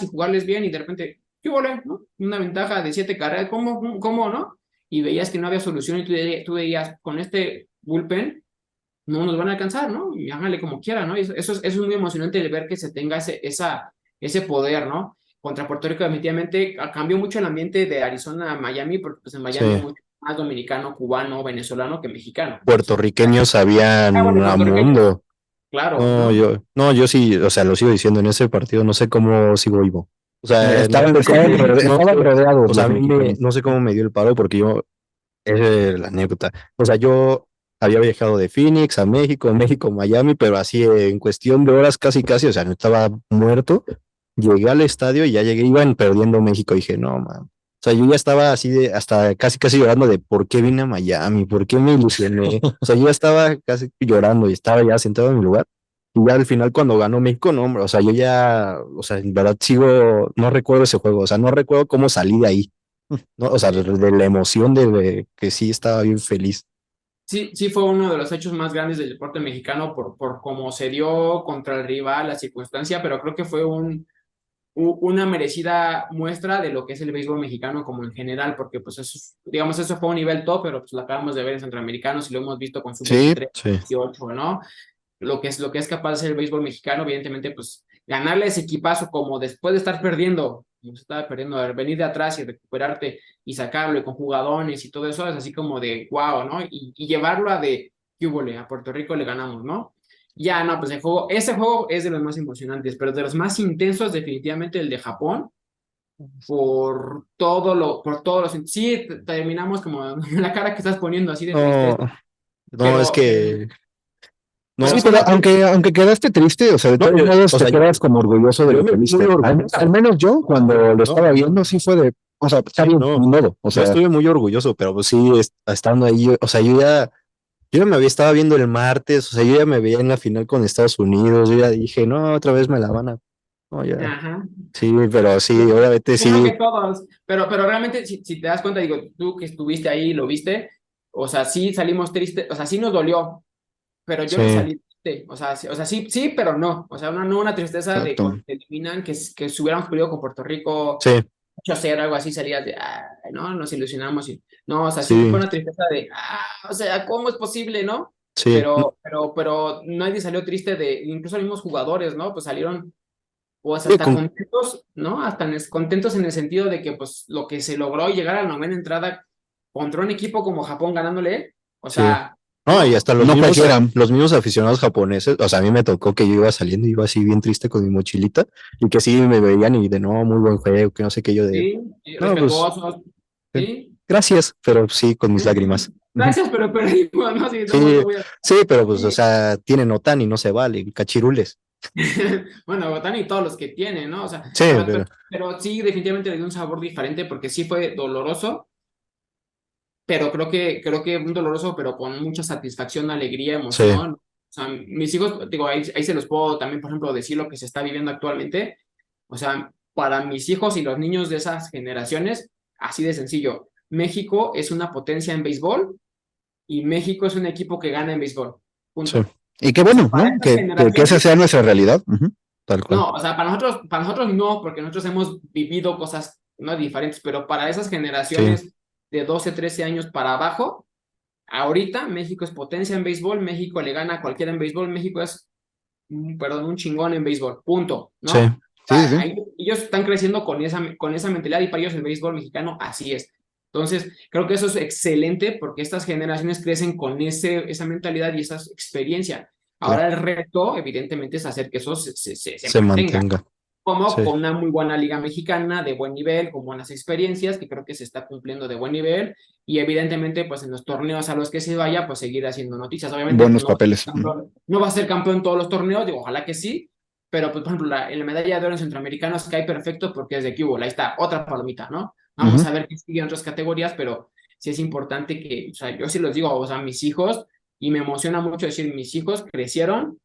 y jugarles bien, y de repente, ¿qué volé? ¿No? Una ventaja de 7 carreras, ¿cómo, no? Y veías que no había solución, y tú veías, con este bullpen, no nos van a alcanzar, ¿no? Y háganle como quieran, ¿no? Eso es muy emocionante el ver que se tenga ese poder, ¿no? Contra Puerto Rico definitivamente cambió mucho el ambiente de Arizona a Miami, porque pues en Miami hay Sí. mucho más dominicano, cubano, venezolano que mexicano. Puertorriqueños habían Bueno, a puertorriqueño, mundo. claro, No, ¿no? yo sí, o sea, lo sigo diciendo, en ese partido no sé cómo sigo vivo. O sea, Estaban no sé cómo, estaban rodeados o sea, los a mí mexicanos. no sé cómo me dio el paro porque yo, es la anécdota. O sea, yo había viajado de Phoenix a México, México, Miami, pero así en cuestión de horas casi, o sea, no estaba muerto. Llegué al estadio y ya llegué, iban perdiendo México. Dije, no, man. O sea, yo ya estaba así de, hasta casi llorando de por qué vine a Miami, por qué me ilusioné. O sea, yo ya estaba casi llorando y estaba ya sentado en mi lugar. Y ya al final cuando ganó México, no, hombre, o sea, yo ya, o sea, en verdad sigo, no recuerdo ese juego, o sea, no recuerdo cómo salí de ahí, ¿no? O sea, de la emoción de que sí estaba bien feliz. Sí, sí fue uno de los hechos más grandes del deporte mexicano por cómo se dio contra el rival, la circunstancia, pero creo que fue una merecida muestra de lo que es el béisbol mexicano como en general, porque pues eso, digamos, eso fue un nivel top, pero pues lo acabamos de ver en Centroamericanos y lo hemos visto con sub Sí, 23 Sí. 18, ¿no? Lo que es capaz de hacer el béisbol mexicano, evidentemente, pues ganarle a ese equipazo como después de estar perdiendo, como se estaba perdiendo, venir de atrás y recuperarte y sacarlo y con jugadores y todo eso, es así como de wow, ¿no? Y llevarlo a de, ¿qué hubole? A Puerto Rico le ganamos, ¿no? Ya, no, pues ese juego es de los más emocionantes, pero de los más intensos, definitivamente el de Japón, sí, terminamos como la cara que estás poniendo así de No, tristeza, no, es pero, que, no, sí, pero pero fue aunque quedaste triste, o sea, de no, todos modos o te sea, quedas como orgulloso de yo lo que me viste. muy orgulloso. Al menos yo, cuando lo estaba viendo, sí fue de, o sea, está Sí, bien, no, ni modo. O yo sea, estuve muy orgulloso, pero pues sí, estando ahí, o sea, yo ya me había estado viendo el martes, o sea, yo ya me veía en la final con Estados Unidos, yo ya dije, no, otra vez me la van a, no, ya, ajá. sí, pero sí, obviamente Creo que sí, todos, pero realmente si te das cuenta, digo, tú que estuviste ahí y lo viste, o sea, sí salimos tristes, o sea, sí nos dolió, pero yo sí, no salí triste, sí, pero no, o sea, no una tristeza de exacto. cuando te eliminan, que si hubiéramos perdido con Puerto Rico, sí, 8-0, algo así, salías de, no, nos ilusionamos, no, o sea, sí sí, fue una tristeza de, o sea, ¿cómo es posible, no? sí, Pero nadie salió triste incluso los mismos jugadores, ¿no? Pues salieron pues sí, hasta contentos, ¿no? Hasta contentos en el sentido de que pues lo que se logró llegar a la novena entrada contra un equipo como Japón ganándole, o sí. sea, No, y ¿no? hasta No cualquiera. los mismos aficionados japoneses, o sea, a mí me tocó que yo iba saliendo, iba así bien triste con mi mochilita, y que sí me veían y de no, muy buen juego, que no sé qué yo de, Sí, no, pues, respetuosos, eh, sí. gracias, pero sí, con mis lágrimas. Gracias, pero perdimos, ¿no? Sí, no Sí, voy a... sí, pero pues, o Sí. sea, tienen Otani, no se vale, cachirules. Bueno, Botán y todos los que tiene, ¿no? O sea, Sí, pero sí, definitivamente le dio un sabor diferente porque sí fue doloroso, pero creo que un doloroso, pero con mucha satisfacción, alegría, sí, emoción. O sea, mis hijos, digo, ahí se los puedo también, por ejemplo, decir lo que se está viviendo actualmente. O sea, para mis hijos y los niños de esas generaciones, así de sencillo. México es una potencia en béisbol y México es un equipo que gana en béisbol. Punto. Sí. Y qué bueno, Para ¿no? estas Que esa sea nuestra realidad. Tal cual. no, o sea, para nosotros no, porque nosotros hemos vivido cosas no diferentes, pero para esas generaciones de 12, 13 años para abajo, ahorita México es potencia en béisbol, México le gana a cualquiera en béisbol, México es, perdón, un chingón en béisbol, punto, ¿no? Sí. O sea, ellos están creciendo con esa mentalidad y para ellos el béisbol mexicano así es. Entonces, creo que eso es excelente porque estas generaciones crecen con esa mentalidad y esa experiencia. Ahora el reto, evidentemente, es hacer que eso se mantenga. Como Sí. con una muy buena liga mexicana, de buen nivel, con buenas experiencias, que creo que se está cumpliendo de buen nivel, y evidentemente, pues en los torneos a los que se vaya, pues seguir haciendo noticias. Obviamente, buenos papeles. No va a ser campeón en todos los torneos, digo, ojalá que sí, pero pues, por ejemplo, en la medalla de oro en centroamericanos cae perfecto porque es de Cuba, ahí está, otra palomita, ¿no? Vamos a ver qué sigue en otras categorías, pero sí es importante que, o sea, yo sí los digo, o sea, mis hijos, y me emociona mucho decir, mis hijos crecieron,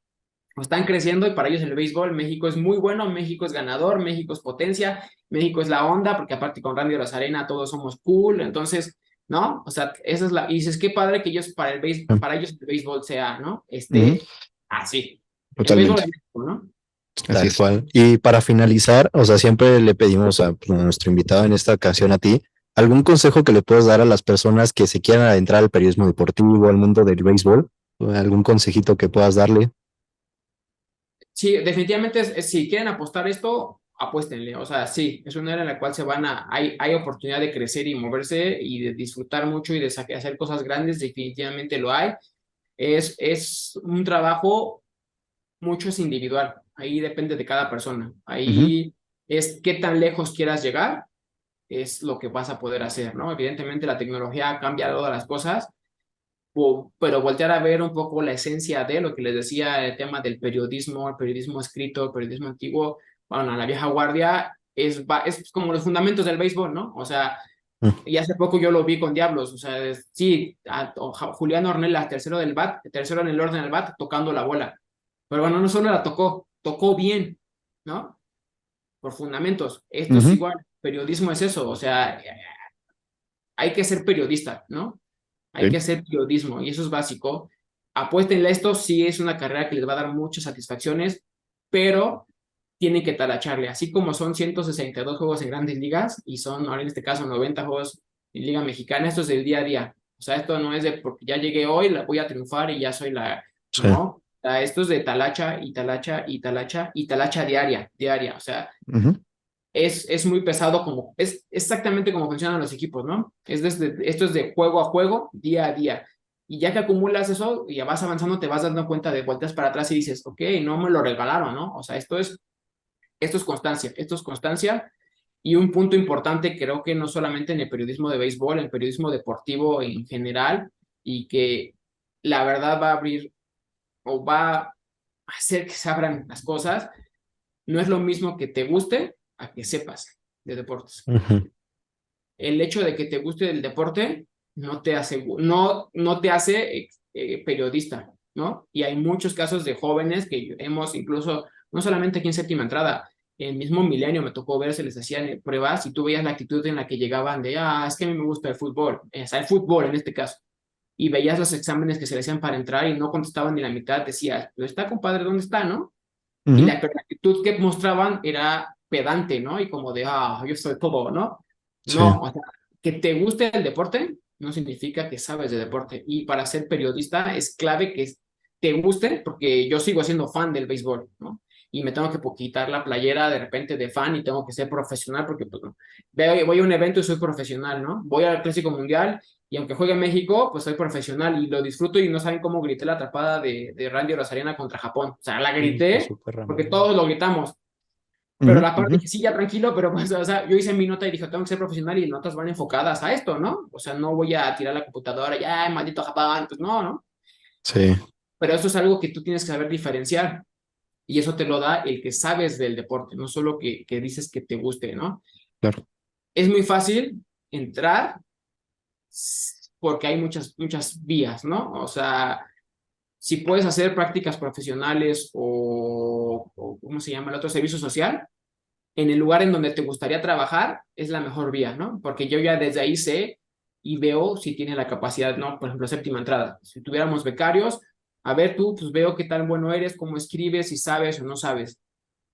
están creciendo y para ellos el béisbol, México es muy bueno, México es ganador, México es potencia, México es la onda, porque aparte con Randy Rosarena todos somos cool, entonces, ¿no? O sea, esa es y dices, qué padre que ellos, para ellos el béisbol sea, ¿no? Así. Totalmente. El béisbol es México, ¿no? Tal cual. Y para finalizar, o sea, siempre le pedimos a nuestro invitado en esta ocasión a ti, ¿algún consejo que le puedas dar a las personas que se quieran adentrar al periodismo deportivo, al mundo del béisbol? ¿Algún consejito que puedas darle? Sí, definitivamente, si quieren apostar esto, apuéstenle. O sea, sí, es una era en la cual hay oportunidad de crecer y moverse y de disfrutar mucho y de hacer cosas grandes, definitivamente lo hay. Es un trabajo, mucho es individual, ahí depende de cada persona. Ahí es qué tan lejos quieras llegar, es lo que vas a poder hacer, ¿no? Evidentemente la tecnología ha cambiado todas las cosas, pero voltear a ver un poco la esencia de lo que les decía, el tema del periodismo, el periodismo escrito, el periodismo antiguo, bueno, la vieja guardia, es como los fundamentos del béisbol, ¿no? O sea, y hace poco yo lo vi con Diablos, o sea, sí, Julián Ornelas, tercero en el orden del bat, tocando la bola. Pero bueno, no solo la tocó bien, ¿no? Por fundamentos. Esto es igual, periodismo es eso, o sea, hay que ser periodista, ¿no? Hay que hacer periodismo y eso es básico. Apuéstenle a esto, sí es una carrera que les va a dar muchas satisfacciones, pero tienen que talacharle. Así como son 162 juegos en grandes ligas y son, ahora en este caso, 90 juegos en Liga Mexicana, esto es del día a día. O sea, esto no es de porque ya llegué hoy, la voy a triunfar y ya soy la... Sí. No, o sea, esto es de talacha y talacha y talacha y talacha diaria. O sea, es muy pesado, es exactamente como funcionan los equipos, ¿no? Esto es de juego a juego, día a día. Y ya que acumulas eso y ya vas avanzando, te vas dando cuenta de vueltas para atrás y dices, ok, no me lo regalaron, ¿no? O sea, esto es constancia. Y un punto importante, creo que no solamente en el periodismo de béisbol, en el periodismo deportivo en general, y que la verdad va a abrir o va a hacer que se abran las cosas, no es lo mismo que te guste a que sepas de deportes. El hecho de que te guste el deporte no te hace periodista, ¿no? Y hay muchos casos de jóvenes que hemos incluso, no solamente aquí en séptima entrada, el mismo Milenio me tocó ver, se les hacían pruebas y tú veías la actitud en la que llegaban de, es que a mí me gusta el fútbol, o sea, el fútbol en este caso. Y veías los exámenes que se le hacían para entrar y no contestaban ni la mitad, decías, pero está, compadre, ¿dónde está, no? Y la actitud que mostraban era pedante, ¿no? Y como de, yo soy todo, ¿no? Sí. No, o sea, que te guste el deporte no significa que sabes de deporte. Y para ser periodista es clave que te guste, porque yo sigo siendo fan del béisbol, ¿no? Y me tengo que quitar la playera de repente de fan y tengo que ser profesional porque pues, no. Voy a un evento y soy profesional, ¿no? Voy al Clásico Mundial y aunque juegue en México, pues soy profesional y lo disfruto y no saben cómo grité la atrapada de Randy Rosarena contra Japón. O sea, la grité porque todos lo gritamos. Pero la parte que sí, ya tranquilo, pero pues, o sea, yo hice mi nota y dije, tengo que ser profesional y las notas van enfocadas a esto, ¿no? O sea, no voy a tirar la computadora y, maldito Japón, pues no. Sí. Pero eso es algo que tú tienes que saber diferenciar y eso te lo da el que sabes del deporte, no solo que dices que te guste, ¿no? Claro. Es muy fácil entrar porque hay muchas vías, ¿no? O sea, si puedes hacer prácticas profesionales o ¿cómo se llama el otro? Servicio social, en el lugar en donde te gustaría trabajar, es la mejor vía, ¿no? Porque yo ya desde ahí sé y veo si tiene la capacidad, ¿no? Por ejemplo, séptima entrada. Si tuviéramos becarios, a ver tú, pues veo qué tan bueno eres, cómo escribes, si sabes o no sabes.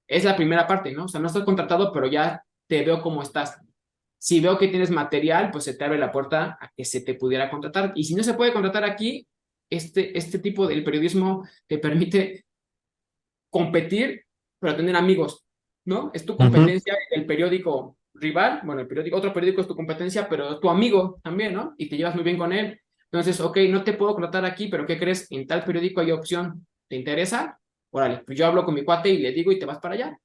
Es la primera parte, ¿no? O sea, no estás contratado, pero ya te veo cómo estás. Si veo que tienes material, pues se te abre la puerta a que se te pudiera contratar. Y si no se puede contratar aquí, este tipo del periodismo te permite competir, pero tener amigos, ¿no? Es tu competencia el periódico rival, bueno, otro periódico es tu competencia, pero es tu amigo también, ¿no? Y te llevas muy bien con él. Entonces, ok, no te puedo contratar aquí, pero ¿qué crees? En tal periódico hay opción. ¿Te interesa? Órale, pues yo hablo con mi cuate y le digo y te vas para allá.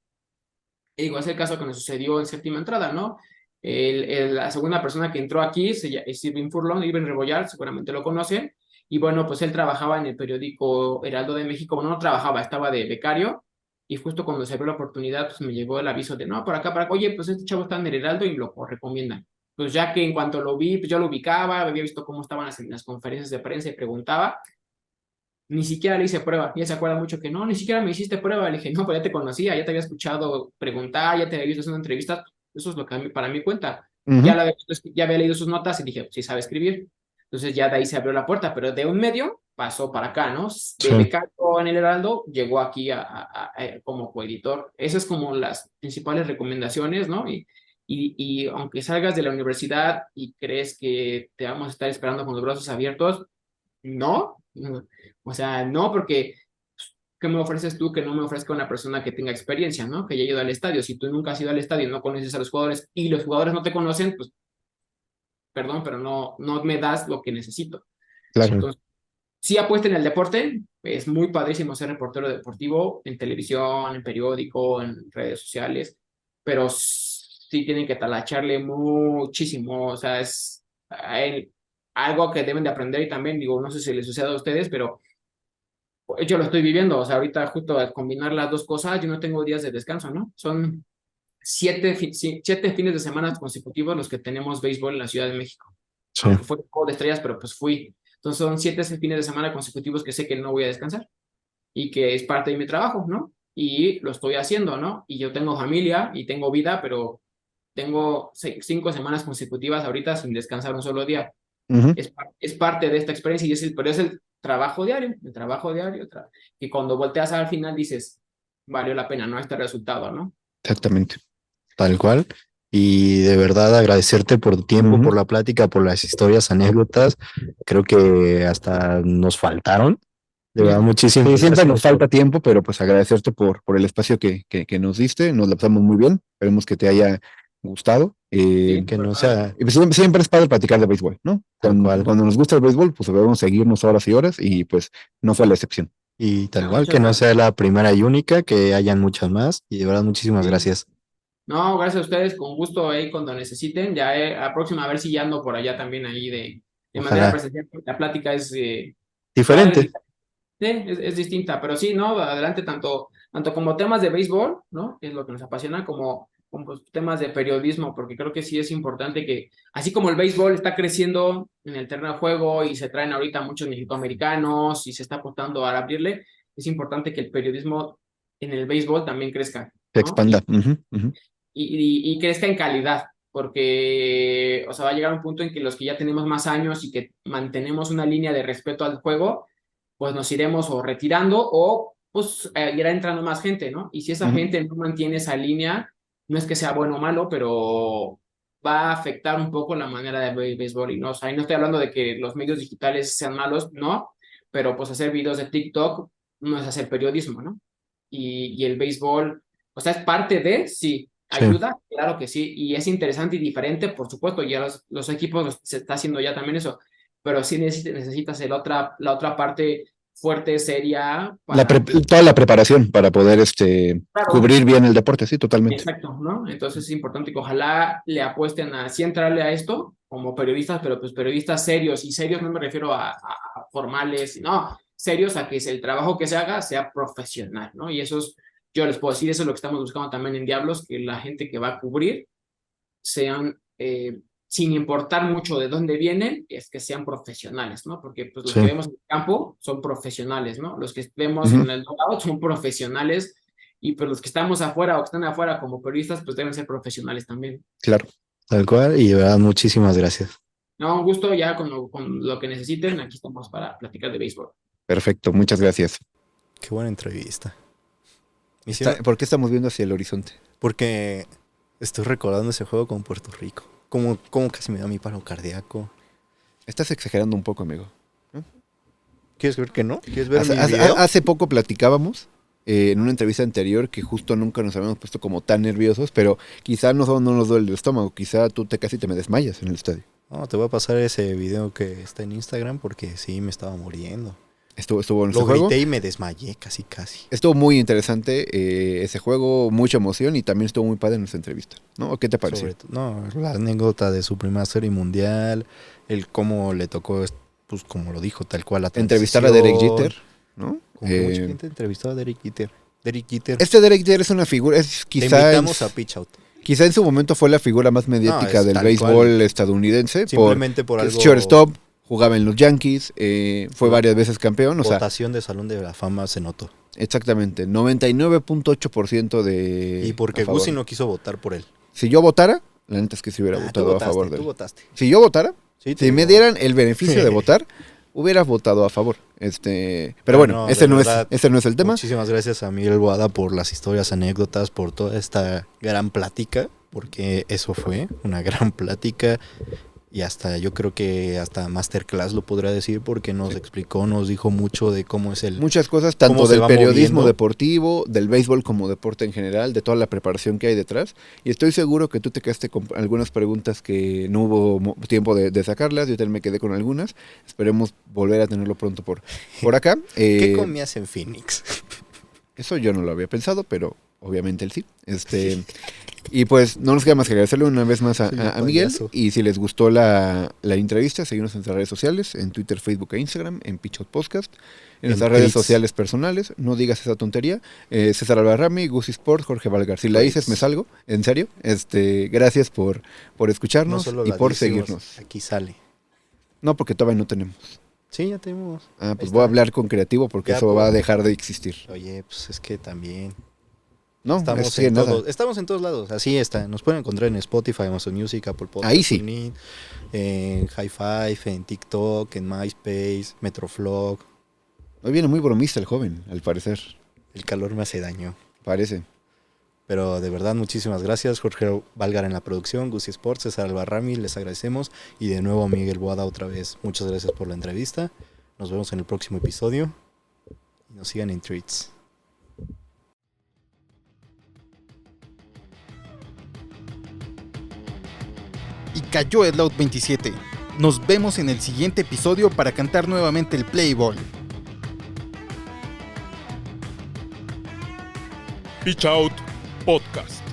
Y digo, es el caso que nos sucedió en séptima entrada, ¿no? La segunda persona que entró aquí es Irving Furlong, Irving Rebollar, seguramente lo conocen. Y bueno, pues él trabajaba en el periódico Heraldo de México. Bueno, no trabajaba, estaba de becario. Y justo cuando se abrió la oportunidad, pues me llegó el aviso de, no, por acá, oye, pues este chavo está en el Heraldo y lo recomiendan. Pues ya que en cuanto lo vi, pues yo lo ubicaba, había visto cómo estaban las conferencias de prensa y preguntaba. Ni siquiera le hice prueba. Y ella se acuerda mucho que no, ni siquiera me hiciste prueba. Le dije, no, pues ya te conocía, ya te había escuchado preguntar, ya te había visto haciendo entrevistas. Eso es lo que para mí cuenta. Ya había leído sus notas y dije, sí sabe escribir. Entonces ya de ahí se abrió la puerta, pero de un medio pasó para acá, ¿no? De becario en el Heraldo llegó aquí como coeditor. Esas es como las principales recomendaciones, ¿no? Y aunque salgas de la universidad y crees que te vamos a estar esperando con los brazos abiertos, no. O sea, no, porque ¿qué me ofreces tú que no me ofrezca una persona que tenga experiencia, ¿no? Que haya ido al estadio. Si tú nunca has ido al estadio y no conoces a los jugadores y los jugadores no te conocen, pues, perdón, pero no me das lo que necesito. Claro. Entonces, sí apuesta en el deporte, es muy padrísimo ser reportero deportivo en televisión, en periódico, en redes sociales, pero sí tienen que talacharle muchísimo, o sea, es algo que deben de aprender y también, digo, no sé si les sucede a ustedes, pero yo lo estoy viviendo, o sea, ahorita justo al combinar las dos cosas, yo no tengo días de descanso, ¿no? Son 7 fines de semana consecutivos los que tenemos béisbol en la Ciudad de México. Sí. Aunque fue un juego de estrellas, pero pues fui. Entonces son 7 fines de semana consecutivos que sé que no voy a descansar y que es parte de mi trabajo, ¿no? Y lo estoy haciendo, ¿no? Y yo tengo familia y tengo vida, pero tengo 5 semanas consecutivas ahorita sin descansar un solo día. Es parte de esta experiencia pero es el trabajo diario, que cuando volteas al final dices, valió la pena, ¿no? Este resultado, ¿no? Exactamente. Tal cual. Y de verdad agradecerte por tu tiempo, por la plática, por las historias, anécdotas. Creo que hasta nos faltaron. De verdad, muchísimas Sí, siempre gracias nos falta tiempo, pero pues agradecerte por el espacio que nos diste. Nos la pasamos muy bien. Esperemos que te haya gustado. Sí, que no sea Y pues siempre es padre platicar de béisbol, ¿no? tal cual. Cuando nos gusta el béisbol, pues debemos seguirnos horas y horas y pues no fue la excepción. Y tal No, cual, muchas que no gracias. sea la primera y única, que hayan muchas más. Y de verdad, muchísimas Sí. gracias. No, gracias a ustedes, con gusto ahí cuando necesiten. Ya a próxima a ver si ya ando por allá también ahí de manera Ojalá. presencial. La plática es padre, Diferente. sí, es distinta, pero sí, ¿no? Adelante tanto como temas de béisbol, ¿no? Que es lo que nos apasiona, como pues, temas de periodismo, porque creo que sí es importante que, así como el béisbol está creciendo en el terreno de juego y se traen ahorita muchos mexicoamericanos y se está apostando a abrirle, es importante que el periodismo en el béisbol también crezca, Se ¿no? expanda. Y crezca en calidad, porque, o sea, va a llegar un punto en que los que ya tenemos más años y que mantenemos una línea de respeto al juego, pues nos iremos o retirando o pues irá entrando más gente, ¿no? Y si esa gente no mantiene esa línea, no es que sea bueno o malo, pero va a afectar un poco la manera de ver el béisbol. Y no, o sea, y no estoy hablando de que los medios digitales sean malos, no, pero pues hacer videos de TikTok no es hacer periodismo, ¿no? Y el béisbol, o sea, es parte de, sí, Sí. ayuda, claro que sí, y es interesante y diferente, por supuesto, ya los equipos se está haciendo ya también eso, pero sí necesitas la otra parte fuerte, seria, Toda la preparación para poder claro, cubrir bien el deporte, sí, totalmente. exacto, ¿no? Entonces es importante que ojalá le apuesten a sí entrarle a esto como periodistas, pero pues periodistas serios, y serios no me refiero a formales, no, serios a que el trabajo que se haga sea profesional, ¿no? Y yo les puedo decir, eso es lo que estamos buscando también en Diablos, que la gente que va a cubrir sean, sin importar mucho de dónde vienen, es que sean profesionales, ¿no? Porque pues los que vemos en el campo son profesionales, ¿no? Los que vemos en el lado son profesionales y pues los que estamos afuera o que están afuera como periodistas, pues deben ser profesionales también. Claro. Tal cual, y de verdad, muchísimas gracias. No, un gusto, ya con lo que necesiten, aquí estamos para platicar de béisbol. Perfecto, muchas gracias. Qué buena entrevista. ¿Por qué estamos viendo hacia el horizonte? Porque estoy recordando ese juego con Puerto Rico. Como casi me da mi paro cardíaco. Estás exagerando un poco, amigo. ¿Quieres ver que no? ¿Quieres ver mi video? Hace poco platicábamos en una entrevista anterior que justo nunca nos habíamos puesto como tan nerviosos, pero quizá no nos duele el estómago, quizá tú casi te me desmayas en el estadio. No, te voy a pasar ese video que está en Instagram porque sí, me estaba muriendo. Estuvo en Lo ese juego. grité y me desmayé casi. Estuvo muy interesante ese juego, mucha emoción y también estuvo muy padre en nuestra entrevista, ¿no? ¿Qué te pareció? La anécdota de su primera serie mundial, el cómo le tocó, pues como lo dijo, tal cual la entrevistar a Derek Jeter, ¿no? Como que mucha gente entrevistó a Derek Jeter. Este Derek Jeter es una figura, es Te invitamos a Pitch Out. Quizá en su momento fue la figura más mediática del béisbol estadounidense. Simplemente por algo. Shortstop, jugaba en los Yankees, fue varias veces campeón. Votación de Salón de la Fama se notó. Exactamente, 99.8% de. Y porque Guzzi no quiso votar por él. Si yo votara, la neta es que si hubiera votado a favor de él. Tú votaste. Si yo votara, si me dieran el beneficio de Sí. votar, hubiera votado a favor. Pero bueno, ese no es el tema. Muchísimas gracias a Miguel Boada por las historias, anécdotas, por toda esta gran plática, porque eso fue una gran plática. Y hasta yo creo que hasta Masterclass lo podría decir porque nos explicó, nos dijo mucho de cómo es muchas cosas, tanto del va periodismo moviendo. deportivo, del béisbol como deporte en general, de toda la preparación que hay detrás. Y estoy seguro que tú te quedaste con algunas preguntas que no hubo tiempo de sacarlas. Yo también me quedé con algunas. Esperemos volver a tenerlo pronto por acá. ¿Qué comías en Phoenix? Eso yo no lo había pensado, pero obviamente él sí. Y pues no nos queda más que agradecerle una vez más a Miguel. Y si les gustó la entrevista, seguimos en nuestras redes sociales, en Twitter, Facebook e Instagram, en Pitch Out Podcast, en nuestras redes sociales personales. No digas esa tontería. César Albarrami, Guzzi Sport, Jorge Valgar. Si la dices, me salgo, en serio. Gracias por escucharnos y por seguirnos. Aquí sale. No, porque todavía no tenemos. Sí, ya tenemos. Pues voy a hablar con creativo porque Ya, eso va a dejar de existir. Oye, pues es que también... No, estamos en todos lados, así está. Nos pueden encontrar en Spotify, Amazon Music, Apple Podcast, ahí sí. En High Five, en TikTok, en MySpace, Metroflog. Hoy viene muy bromista el joven, al parecer. El calor me hace daño. Parece. Pero de verdad, muchísimas gracias. Jorge Valgar en la producción, Guzzi Sports, César Albarrami, les agradecemos. Y de nuevo a Miguel Boada otra vez, muchas gracias por la entrevista. Nos vemos en el próximo episodio. Y nos sigan en Tweets. Y cayó el Out 27. Nos vemos en el siguiente episodio para cantar nuevamente el Play Ball. Pitch Out Podcast.